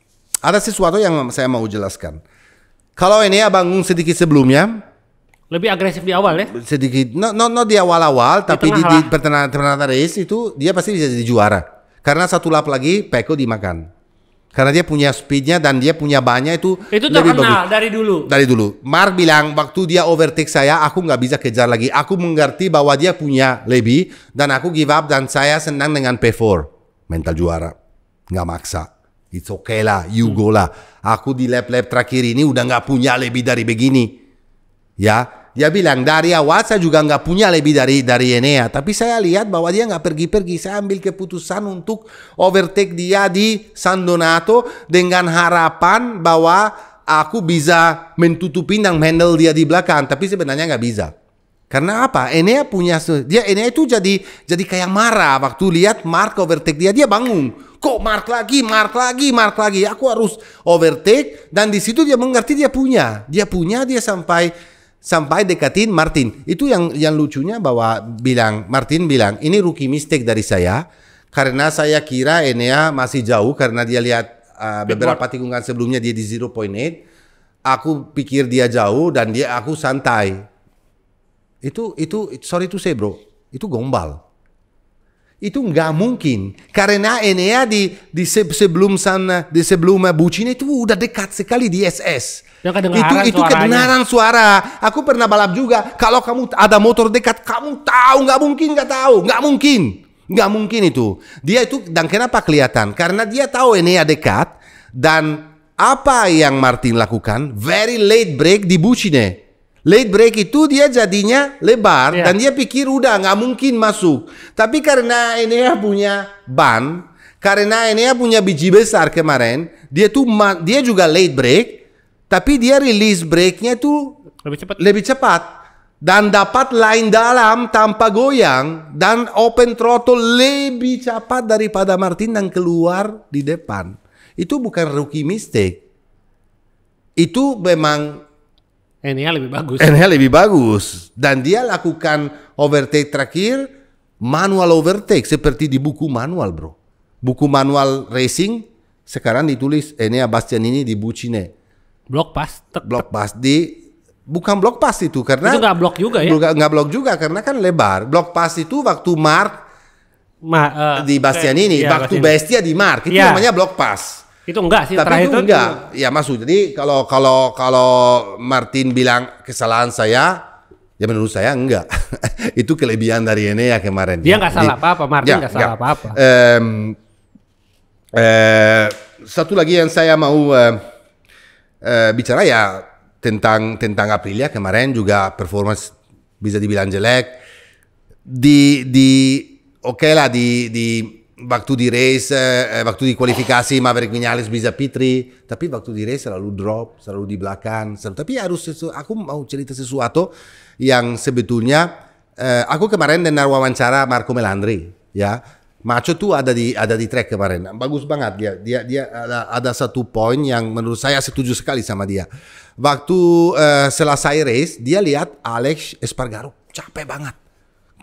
Ada sesuatu yang saya mau jelaskan. Kalau Enea bangun sedikit sebelumnya, lebih agresif di awal ya? Sedikit, no di awal-awal, tapi di pertengahan race itu dia pasti bisa jadi juara. Karena satu lap lagi Pecco dimakan. Karena dia punya speednya dan dia punya bannya itu lebih terkenal bagus. Dari dulu. Marc bilang waktu dia overtake saya, aku nggak bisa kejar lagi. Aku mengerti bahwa dia punya lebih dan aku give up dan saya senang dengan P4. Mental juara, nggak maksa. It's okay lah, you go lah. Aku di lap-lap terakhir ini udah nggak punya lebih dari begini. Ya, dia bilang dari awal saya juga nggak punya lebih dari Enea. Tapi saya lihat bahwa dia nggak pergi-pergi. Saya ambil keputusan untuk overtake dia di San Donato dengan harapan bahwa aku bisa menutupi dan handle dia di belakang. Tapi sebenarnya nggak bisa. Karena apa? Enea itu jadi kayak marah waktu lihat Marc overtake dia bangun. Kok Marc lagi? Aku harus overtake dan di situ dia mengerti dia sampai dekatin Martin. Itu yang lucunya bahwa Martin bilang ini rookie mistake dari saya karena saya kira Enea masih jauh karena dia lihat beberapa tikungan sebelumnya dia di 0.8. Aku pikir dia jauh dan aku santai. Itu sorry to say bro, itu gombal. Itu nggak mungkin karena Enea sebelum Bucine itu udah dekat sekali di SS. Itu kedengaran suara. Aku pernah balap juga. Kalau kamu ada motor dekat, kamu tahu nggak mungkin itu. Dia itu dan kenapa kelihatan? Karena dia tahu Enea dekat dan apa yang Martin lakukan? Very late break di Bucine. Late break itu dia jadinya lebar dan dia pikir udah nggak mungkin masuk. Tapi karena Enea punya ban, karena Enea punya biji besar kemarin, dia juga late break, tapi dia release breaknya tuh lebih cepat dan dapat line dalam tanpa goyang dan open throttle lebih cepat daripada Martin dan keluar di depan. Itu bukan rookie mistake. Itu memang Enea lebih bagus dan dia lakukan overtake terakhir manual overtake seperti di buku manual bro. Buku manual racing sekarang ditulis Enea Bastianini di Bucine. Block pass bukan block pass itu karena itu nggak block juga ya? Nggak block juga karena kan lebar. Block pass itu waktu Marc di Bastianini, waktu Bestia di Marc itu namanya block pass. Itu enggak sih, tapi itu enggak. Ya maksud jadi kalau Martin bilang kesalahan saya, ya menurut saya enggak. Itu kelebihan dari Enea kemarin. Dia nggak salah apa-apa, Martin nggak salah apa-apa. Satu lagi yang saya mau bicara ya tentang Aprilia kemarin juga performance bisa dibilang jelek. Oke lah di waktu di race, waktu di kualifikasi Maverick Viñales bisa P3, tapi waktu di race selalu drop, selalu di belakang. Tapi aku mau cerita sesuatu yang sebetulnya aku kemarin dengar wawancara Marco Melandri, ya. Macho tuh ada di track kemarin, bagus banget dia ada satu poin yang menurut saya setuju sekali sama dia. Waktu selesai race dia lihat Alex Espargaro capek banget,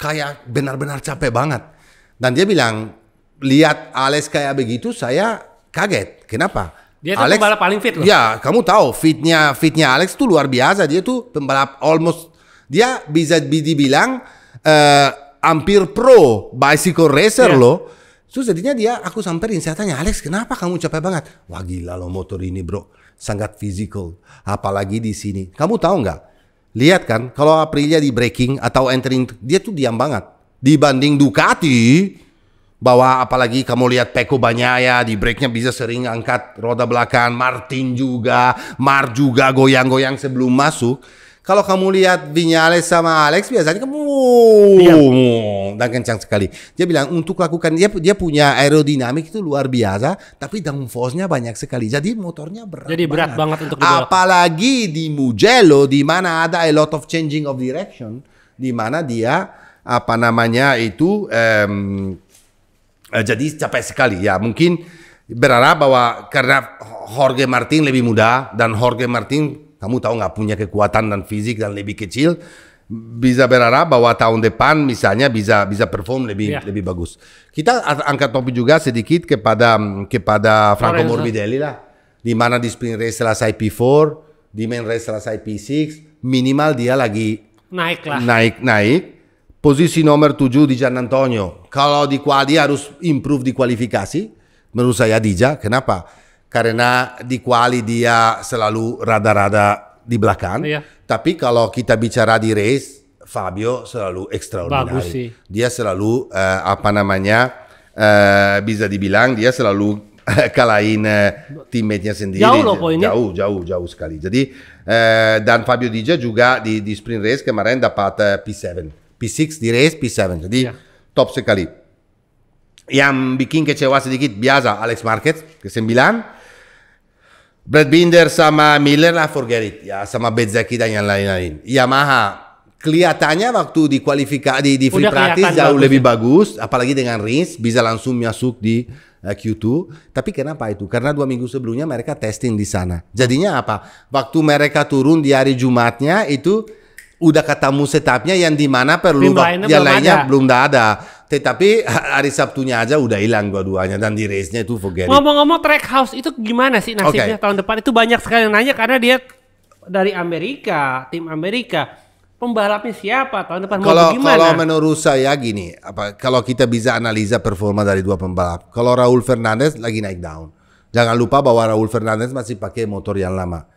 kayak benar-benar capek banget, dan dia bilang lihat Alex kayak begitu saya kaget. Kenapa? Dia tuh pembalap paling fit loh. Ya, kamu tahu fitnya Alex tuh luar biasa. Dia tuh pembalap dia bisa dibilang hampir pro bicycle racer loh. Terus jadinya aku samperin, saya tanya, Alex kenapa kamu capek banget? Wah gila loh motor ini bro, sangat physical. Apalagi di sini. Kamu tahu nggak? Lihat kan, kalau Aprilia di braking atau entering, dia tuh diam banget. Dibanding Ducati, bahwa apalagi kamu lihat Pecco Bagnaia di brake-nya bisa sering angkat roda belakang, Martin juga, Marc juga goyang-goyang sebelum masuk. Kalau kamu lihat Viñales sama Alex biasanya kamu dan kencang sekali. Dia bilang untuk lakukan dia punya aerodinamik itu luar biasa, tapi downforce-nya banyak sekali. Jadi motornya berat. Jadi berat banget untuk dibawa. Apalagi di Mugello di mana ada a lot of changing of direction, di mana dia jadi capek sekali ya. Mungkin berharap bahwa karena Jorge Martin lebih muda dan Jorge Martin kamu tahu nggak punya kekuatan dan fisik dan lebih kecil, bisa berharap bahwa tahun depan misalnya bisa perform lebih bagus. Kita angkat topik juga sedikit kepada Franco Morbidelli lah, di mana di sprint race selesai P4, di main race selesai P6, minimal dia lagi naik. Posisi nomor 7 di Gian Antonio. Kalau di quali harus improve di kualifikasi, menurut saya Dija. Kenapa? Karena di quali dia selalu rada-rada di belakang. Tapi kalau kita bicara di race, Fabio selalu extraordinary. Dia selalu bisa dibilang dia selalu kalahin teammate-nya sendiri. Jauh loh poinnya. Jauh sekali. Jadi dan Fabio Dija juga di sprint race kemarin dapat P7. P6 di race, P7. Jadi top sekali. Yang bikin kecewa sedikit biasa Alex Marquez ke-9. Brad Binder sama Miller lah forget it ya, sama Bezzecchi dan yang lain-lain. Yamaha kelihatannya waktu di kualifikasi di free practice jauh lebih bagus, apalagi dengan Rins bisa langsung masuk di Q2. Tapi kenapa itu? Karena 2 minggu sebelumnya mereka testing di sana. Jadinya apa? Waktu mereka turun di hari Jumatnya itu udah ketemu setupnya yang dimana perlu yang lainnya belum ada. Tetapi hari Sabtunya aja udah hilang dua-duanya dan di race-nya itu forget it. Ngomong-ngomong Trackhouse itu gimana sih nasibnya tahun depan? Itu banyak sekali yang nanya karena dia dari Amerika, tim Amerika. Pembalapnya siapa tahun depan mau gimana? Kalau menurut saya gini, kalau kita bisa analisa performa dari dua pembalap. Kalau Raul Fernandez lagi naik down. Jangan lupa bahwa Raul Fernandez masih pakai motor yang lama.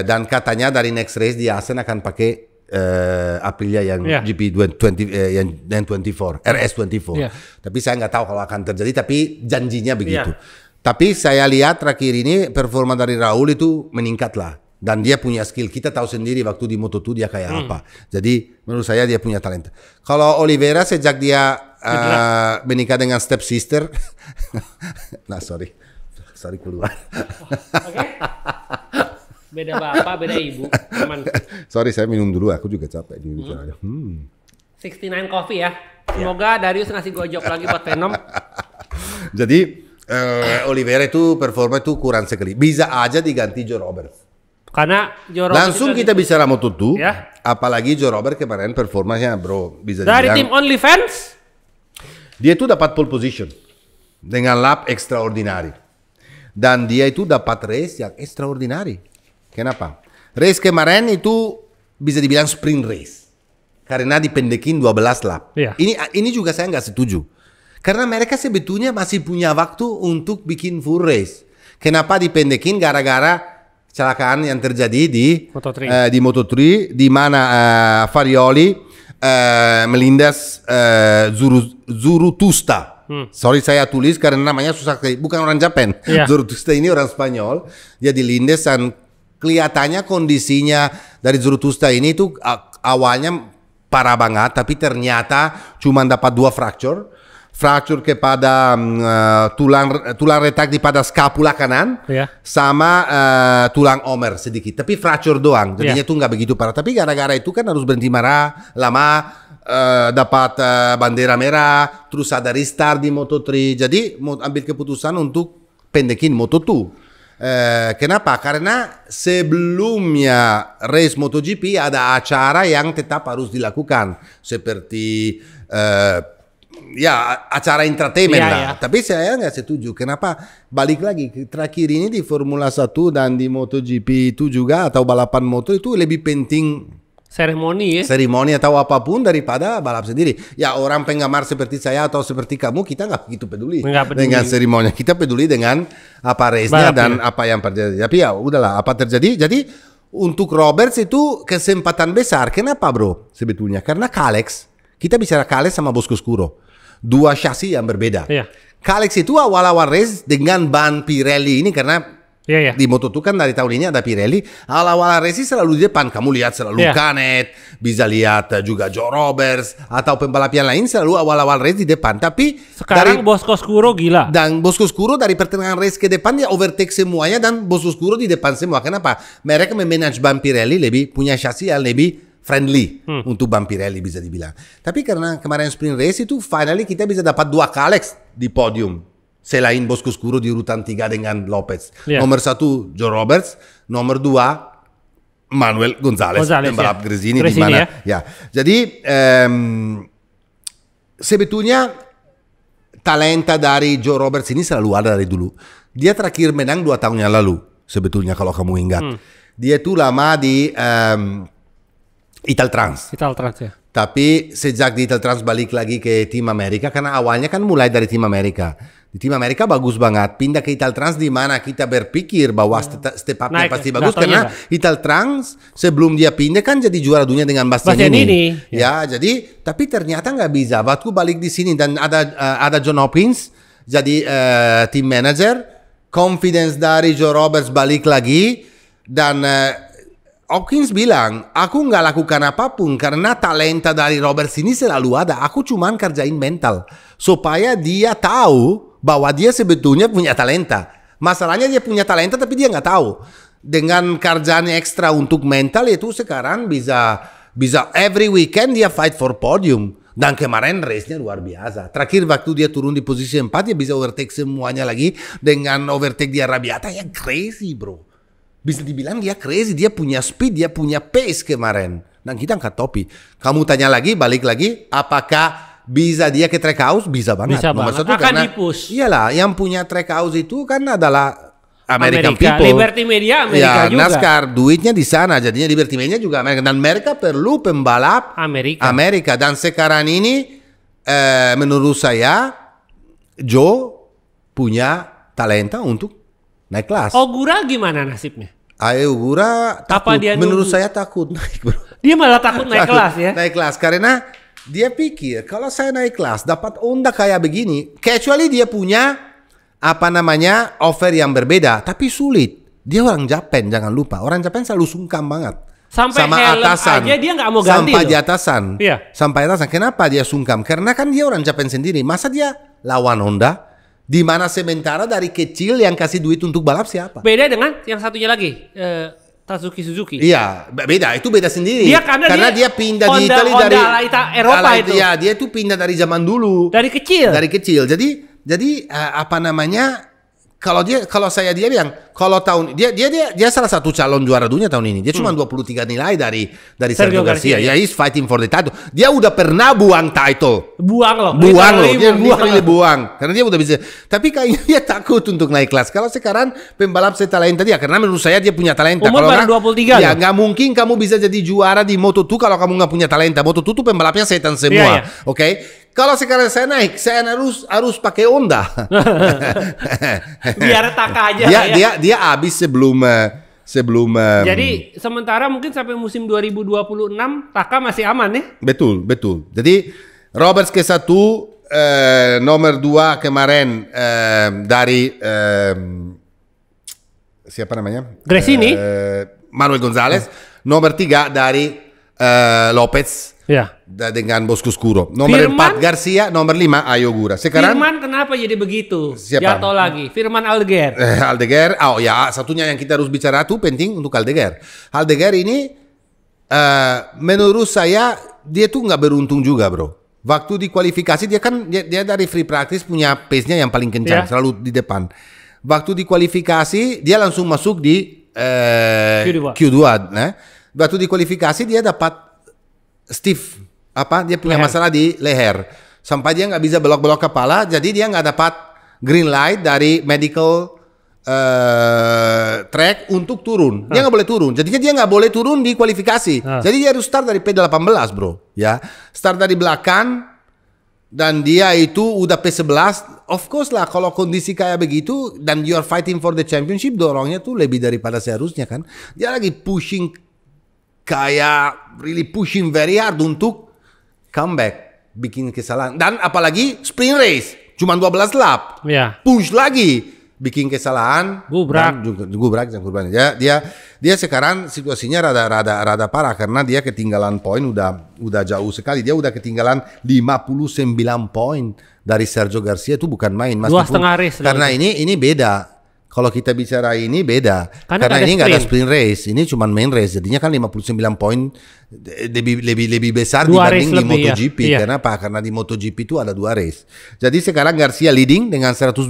Dan katanya dari next race di Asen akan pakai Aprilia yang GP20 yang 24 RS24. Tapi saya nggak tahu kalau akan terjadi, tapi janjinya begitu. Tapi saya lihat terakhir ini performa dari Raul itu meningkat lah, dan dia punya skill. Kita tahu sendiri waktu di Moto2 dia kayak apa. Jadi menurut saya dia punya talenta. Kalau Oliveira sejak dia menikah dengan step sister sorry keluar. Beda bapak, beda ibu. Aman. Sorry, saya minum dulu. Aku juga capek di bicaranya. 69 Coffee ya. Semoga Darius ngasih gojok lagi buat Venom. Jadi Oliveira itu performa itu kurang sekali. Bisa aja diganti Joe Roberts. Karena Joe Roberts langsung kita bicara Moto2. Apalagi Joe Roberts kemarin performanya bro bisa dari dibilang, tim OnlyFans. Dia itu dapat pole position dengan lap extraordinary. Dan dia itu dapat race yang extraordinary. Kenapa? Race kemarin itu bisa dibilang sprint race. Karena dipendekin 12 lap. Ini juga saya nggak setuju. Karena mereka sebetulnya masih punya waktu untuk bikin full race. Kenapa dipendekin? Gara-gara kecelakaan yang terjadi di Moto3, di mana Farioli melindas Zurutusta. Sorry saya tulis karena namanya susah, bukan orang Jepang. Zurutusta ini orang Spanyol. Dia dilindas dan kelihatannya kondisinya dari Zurutusta ini tuh awalnya parah banget, tapi ternyata cuma dapat 2 fracture kepada tulang retak di pada scapula kanan, sama tulang omer sedikit, tapi fracture doang. Jadinya tuh nggak begitu parah. Tapi gara-gara itu kan harus berhenti lama, dapat bandera merah, terus ada restart di Moto3. Jadi mau ambil keputusan untuk pendekin Moto2. Kenapa? Karena sebelumnya race MotoGP ada acara yang tetap harus dilakukan seperti acara entertainment lah. Tapi saya nggak setuju. Kenapa? Balik lagi terakhir ini di Formula 1 dan di MotoGP itu juga atau balapan motor itu lebih penting seremoni ya. Seremoni atau apapun daripada balap sendiri. Ya orang penggemar seperti saya atau seperti kamu, kita nggak begitu peduli dengan seremoni. Kita peduli dengan apa race-nya dan apa yang terjadi. Tapi ya udahlah, apa terjadi. Jadi untuk Roberts itu kesempatan besar. Kenapa bro? Sebetulnya karena Kalex, kita bicara Kalex sama Boscoscuro, dua chassis yang berbeda. Iya. Kalex itu awal-awal race dengan ban Pirelli ini karena di Moto2 kan dari tahun ini ada Pirelli. Awal-awal race selalu di depan. Kamu lihat selalu Canet, bisa lihat juga Joe Roberts atau pembalap yang lain selalu awal-awal race di depan. Tapi sekarang Boscoscuro gila. Dan Boscoscuro dari pertengahan race ke depan dia overtake semuanya dan Boscoscuro di depan semua. Kenapa? Mereka memanage ban Pirelli lebih punya chassis yang lebih friendly untuk ban Pirelli bisa dibilang. Tapi karena kemarin sprint race itu finally kita bisa dapat dua Kalex di podium. Selain Boscoscuro di urutan 3 dengan Lopez. Nomor 1 Joe Roberts, nomor 2 Manuel Gonzalez pembalap Gresini di mana ya. Jadi sebetulnya talenta dari Joe Roberts ini selalu ada dari dulu. Dia terakhir menang 2 tahun yang lalu sebetulnya kalau kamu ingat. Dia itu lama di Italtrans ya. Tapi sejak di Italtrans balik lagi ke Team America karena awalnya kan mulai dari Team America. Di Team America bagus banget, pindah ke Italtrans di mana kita berpikir bahwa step up-nya pasti bagus karena Italtrans sebelum dia pindah kan jadi juara dunia dengan Bastianini. Ya, jadi tapi ternyata nggak bisa. Waktu balik di sini dan ada John Hopkins jadi team manager, confidence dari Joe Roberts balik lagi dan Hopkins bilang, aku nggak lakukan apapun karena talenta dari Roberts ini selalu ada. Aku cuman kerjain mental supaya dia tahu bahwa dia sebetulnya punya talenta. Masalahnya dia punya talenta tapi dia nggak tahu. Dengan kerjaan ekstra untuk mental itu sekarang bisa every weekend dia fight for podium. Dan kemarin race-nya luar biasa. Terakhir waktu dia turun di posisi 4 dia bisa overtake semuanya lagi dengan overtake di Arrabbiata yang crazy bro. Bisa dibilang dia crazy, dia punya speed, dia punya pace kemarin. Dan kita angkat topi. Kamu tanya lagi, balik lagi, apakah bisa dia ke trackhouse? Bisa banget. Bisa nomor banget. 1 karena di-push. Iyalah, yang punya trackhouse itu kan adalah American people. Liberty Media Amerika juga. NASCAR duitnya di sana, jadinya Liberty Media juga Amerika. Dan mereka perlu pembalap Amerika. Dan sekarang ini menurut saya Joe punya talenta untuk naik kelas. Ogura gimana nasibnya? Ogura takut. Menurut saya takut naik bro. Dia malah takut naik kelas ya? Naik kelas karena dia pikir kalau saya naik kelas dapat Honda kayak begini, kecuali dia punya offer yang berbeda, tapi sulit. Dia orang Jepang, jangan lupa. Orang Jepang selalu sungkan banget. Sampai sama atasan aja dia nggak mau ganti sampai di atasan. Sampai atasan. Kenapa dia sungkan? Karena kan dia orang Jepang sendiri. Masa dia lawan Honda? Di mana sementara dari kecil yang kasih duit untuk balap siapa? Beda dengan yang satunya lagi. Tatsuki Suzuki. Iya, beda. Itu beda sendiri. Dia karena dia pindah di Italia dari Eropa itu. Ya, dia tuh pindah dari zaman dulu. Dari kecil. Jadi kalau saya bilang kalau tahun dia salah satu calon juara dunia tahun ini. Dia cuma 23 nilai dari Sergio Garcia. Ya, he's fighting for the title. Dia udah pernah buang title. Buang loh. Dia buang. Karena dia udah bisa. Tapi kayaknya dia takut untuk naik kelas. Kalau sekarang pembalap setalenta dia, karena menurut saya dia punya talenta. Umur baru 23. Ya, nggak mungkin kamu bisa jadi juara di Moto2 kalau kamu nggak punya talenta. Moto2 tuh pembalapnya setan semua. Oke? Kalau sekarang saya naik, saya harus pakai Honda. Biar Taka aja. Dia habis sebelum. Jadi sementara mungkin sampai musim 2026 Taka masih aman ya? Betul. Jadi Roberts ke 1, nomor 2 kemarin dari siapa namanya? Gresini. Manuel Gonzalez. Nomor 3 dari Lopez. Ya. Dengan Boscoscuro. Nomor 4 Garcia, nomor 5 Ogura. Sekarang Firman kenapa jadi begitu? Siapa? Jatuh lagi. Firman Aldeguer. Aldeguer. Satunya yang kita harus bicara tuh penting untuk Aldeguer. Aldeguer ini menurut saya dia tuh nggak beruntung juga, bro. Waktu di kualifikasi dia dari free practice punya pace-nya yang paling kencang, selalu di depan. Waktu di kualifikasi dia langsung masuk di Q2. Waktu di kualifikasi dia dapat stiff dia punya masalah di leher sampai dia nggak bisa belok-belok kepala, jadi dia nggak dapat green light dari medical track untuk turun. Dia nggak boleh turun. Jadinya dia nggak boleh turun di kualifikasi. Jadi dia harus start dari P18 bro. Ya, start dari belakang dan dia itu udah P11. Of course lah kalau kondisi kayak begitu dan you are fighting for the championship, dorongnya tuh lebih daripada seharusnya kan. Dia lagi pushing kayak really pushing very hard untuk comeback, bikin kesalahan. Dan apalagi sprint race cuma 12 lap. Push lagi. Bikin kesalahan, gubrak dia sekarang situasinya rada parah karena dia ketinggalan poin udah jauh sekali. Dia udah ketinggalan 59 poin dari Sergio Garcia, itu bukan main. 2,5 race karena ini beda. Kalau kita bicara ini beda karena ini nggak ada sprint race, ini cuma main race. Jadinya kan 59 poin lebih besar dibanding di MotoGP. Kenapa? Karena di MotoGP itu ada 2 race. Jadi sekarang Garcia leading dengan 122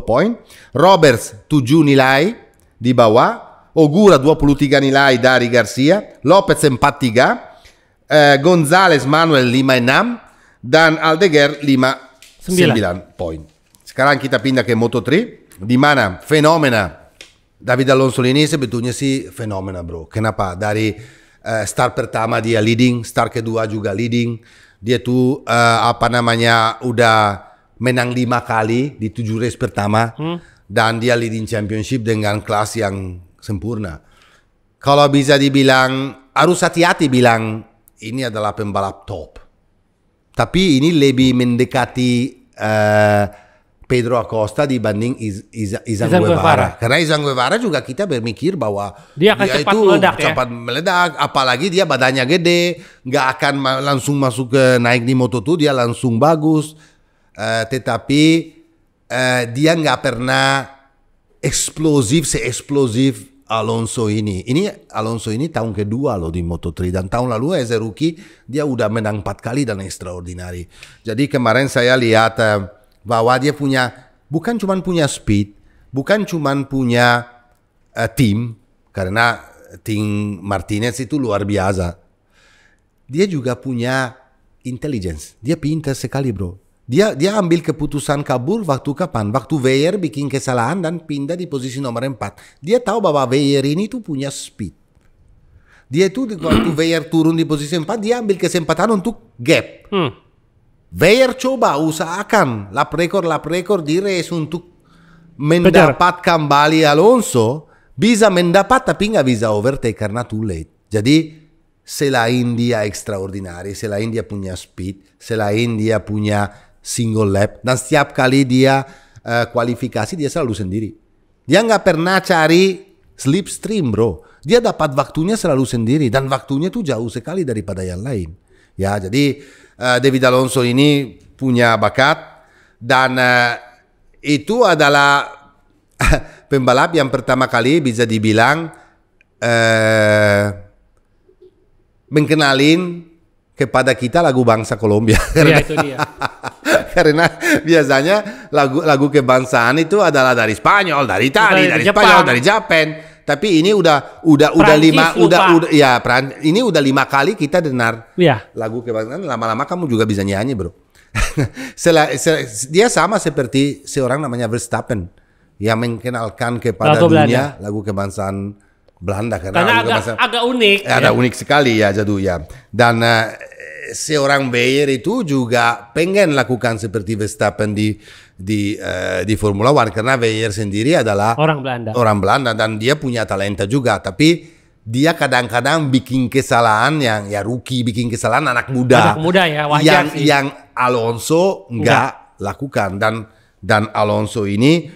poin, Roberts 7 nilai di bawah, Ogura 23 nilai dari Garcia, Lopez 43, Gonzalez Manuel 56 dan Aldeguer 59 poin. Sekarang kita pindah ke Moto3. Di mana fenomena David Alonso ini sebetulnya sih fenomena bro. Kenapa? Dari start pertama dia leading, start kedua juga leading. Dia tuh udah menang 5 kali di 7 race pertama dan dia leading championship dengan kelas yang sempurna. Kalau bisa dibilang harus hati-hati bilang ini adalah pembalap top. Tapi ini lebih mendekati Pedro Acosta dibanding Izan Guevara. Karena Izan Guevara juga kita berpikir bahwa dia akan cepat meledak. Apalagi dia badannya gede, nggak akan langsung masuk ke naik di Moto2, dia langsung bagus. Tetapi dia nggak pernah se-eksplosif Alonso ini. Alonso ini tahun kedua loh di Moto3 dan tahun lalu as a rookie dia udah menang 4 kali dan extraordinary. Jadi kemarin saya lihat bahwa dia bukan cuma punya speed, bukan cuma punya tim, karena tim Martinez itu luar biasa. Dia juga punya intelligence. Dia pintar sekali bro. Dia ambil keputusan kabur waktu kapan? Waktu Weyer bikin kesalahan dan pindah di posisi nomor 4. Dia tahu bahwa Weyer ini tuh punya speed. Dia itu waktu Weyer turun di posisi 4, dia ambil kesempatan untuk gap. Weyer coba usahakan lap record di race untuk mendapat kembali Alonso, bisa mendapat tapi nggak bisa overtake karena too late. Jadi selain dia extraordinary, selain dia punya speed, selain dia punya single lap, dan setiap kali dia kualifikasi dia selalu sendiri. Dia nggak pernah cari slipstream bro. Dia dapat waktunya selalu sendiri dan waktunya tuh jauh sekali daripada yang lain. Ya jadi David Alonso ini punya bakat dan itu adalah pembalap yang pertama kali bisa dibilang mengenalin kepada kita lagu bangsa Kolombia. Iya itu dia. Karena biasanya lagu kebangsaan itu adalah dari Spanyol, dari Italia, dari Spanyol, dari Jepang. Tapi ini udah ini udah 5 kali kita dengar lagu kebangsaan. Lama-lama kamu juga bisa nyanyi bro. Dia sama seperti seorang namanya Verstappen yang mengenalkan kepada dunia lagu kebangsaan Belanda karena agak unik. Ada unik sekali ya jadu ya. Dan seorang Weyer itu juga pengen lakukan seperti Verstappen di Formula One karena Weyer sendiri adalah orang Belanda dan dia punya talenta juga, tapi dia kadang-kadang bikin kesalahan yang rookie bikin kesalahan anak muda ya wajar sih. Yang Alonso nggak lakukan dan Alonso ini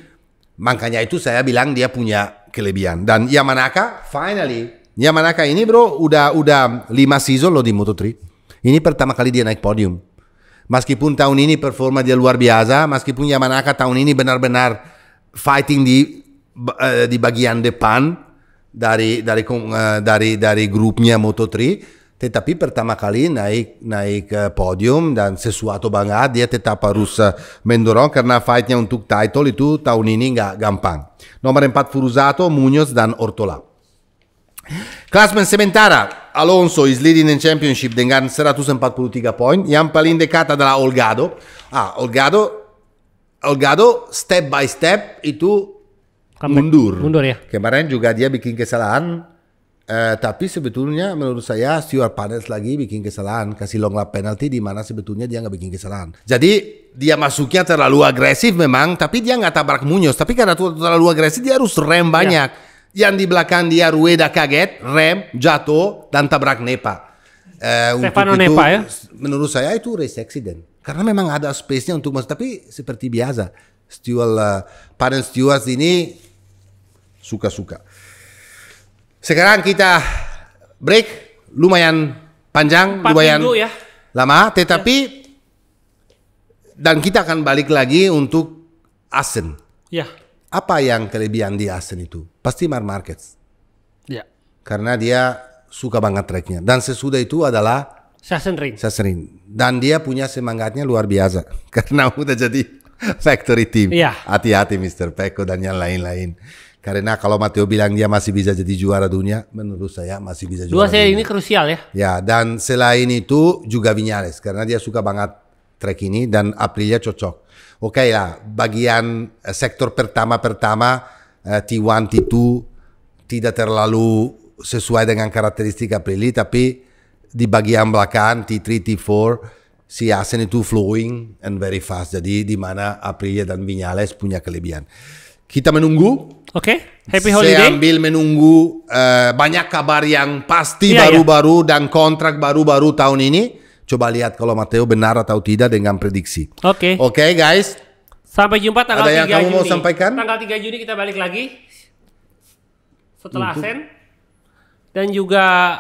makanya itu saya bilang dia punya kelebihan. Dan Yamanaka ini bro udah 5 season loh di Moto3. Ini pertama kali dia naik podium. Meskipun tahun ini performa dia luar biasa, meskipun Yamanaka tahun ini benar-benar fighting di bagian depan dari grupnya Moto3, tetapi pertama kali naik podium dan sesuatu banget dia tetap harus mendorong karena fightnya untuk title itu tahun ini nggak gampang. Nomor 4 Furuzato, Munoz dan Ortola. Klasmen sementara, Alonso is leading in championship dengan 143 poin. Yang paling dekat adalah Olgado. Olgado step by step itu mundur ya. Kemarin juga dia bikin kesalahan, tapi sebetulnya menurut saya Stuart Panels lagi bikin kesalahan, kasih long lap penalty di mana sebetulnya dia nggak bikin kesalahan. Jadi dia masuknya terlalu agresif memang, tapi dia nggak tabrak Munoz. Tapi karena terlalu agresif dia harus rem banyak. Yang di belakang dia Rueda kaget, rem, jatuh dan tabrak Nepa. Stefano untuk itu, Nepa ya. Menurut saya itu race accident. Karena memang ada space-nya untuk masuk, tapi seperti biasa Panel Stewart ini suka-suka. Sekarang kita break, lumayan panjang, 4 lumayan minggu ya. lama, tetapi dan kita akan balik lagi untuk Assen. Ya. Apa yang kelebihan di Assen itu? Pasti Marc Marquez. Ya. Karena dia suka banget tracknya. Dan sesudah itu adalah Sassenring. Dan dia punya semangatnya luar biasa. Karena udah jadi factory team. Iya. Hati-hati Mr. Pecco dan yang lain-lain. Karena kalau Matteo bilang dia masih bisa jadi juara dunia, menurut saya masih bisa juara dunia. Dua seri ini krusial ya. Ya, dan selain itu juga Viñales. Karena dia suka banget track ini dan Aprilia cocok. Oke lah, bagian sektor pertama T1, T2 tidak terlalu sesuai dengan karakteristik Aprilia, tapi di bagian belakang T3, T4 si Assen itu flowing and very fast. Jadi di mana Aprilia dan Viñales punya kelebihan. Kita menunggu. Oke, happy holiday. Sambil menunggu banyak kabar yang pasti baru-baru dan kontrak baru-baru tahun ini. Coba lihat kalau Matteo benar atau tidak dengan prediksi. Oke. Oke, guys. Sampai jumpa tanggal 3 Juni. Ada yang kamu mau sampaikan? Tanggal 3 Juni kita balik lagi. Setelah Assen. Dan juga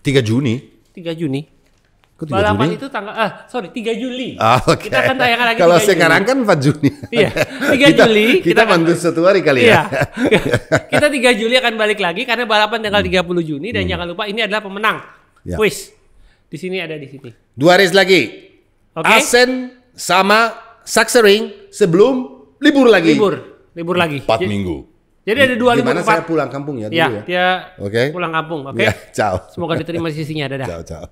3 Juni. 3 Juni. Kok 3 Balapan Juni? itu tanggal 3 Juli. Okay. Kita akan tayangkan lagi. Kalau sekarang kan 4 Juni. Iya. 3 Juli kita bantu satu hari kali ya. ya. Kita 3 Juli akan balik lagi karena balapan tanggal 30 Juni dan jangan lupa ini adalah pemenang. Ya. Quiz. Di sini ada di sini. 2 race lagi. Okay. Assen sama Sachsenring sebelum libur lagi. Libur lagi. 4 minggu. Jadi ada 2 libur. Gimana saya pulang kampung ya dulu ya. Dia pulang kampung, oke? Ya, ciao. Semoga diterima di sisinya. Dadah. Ciao.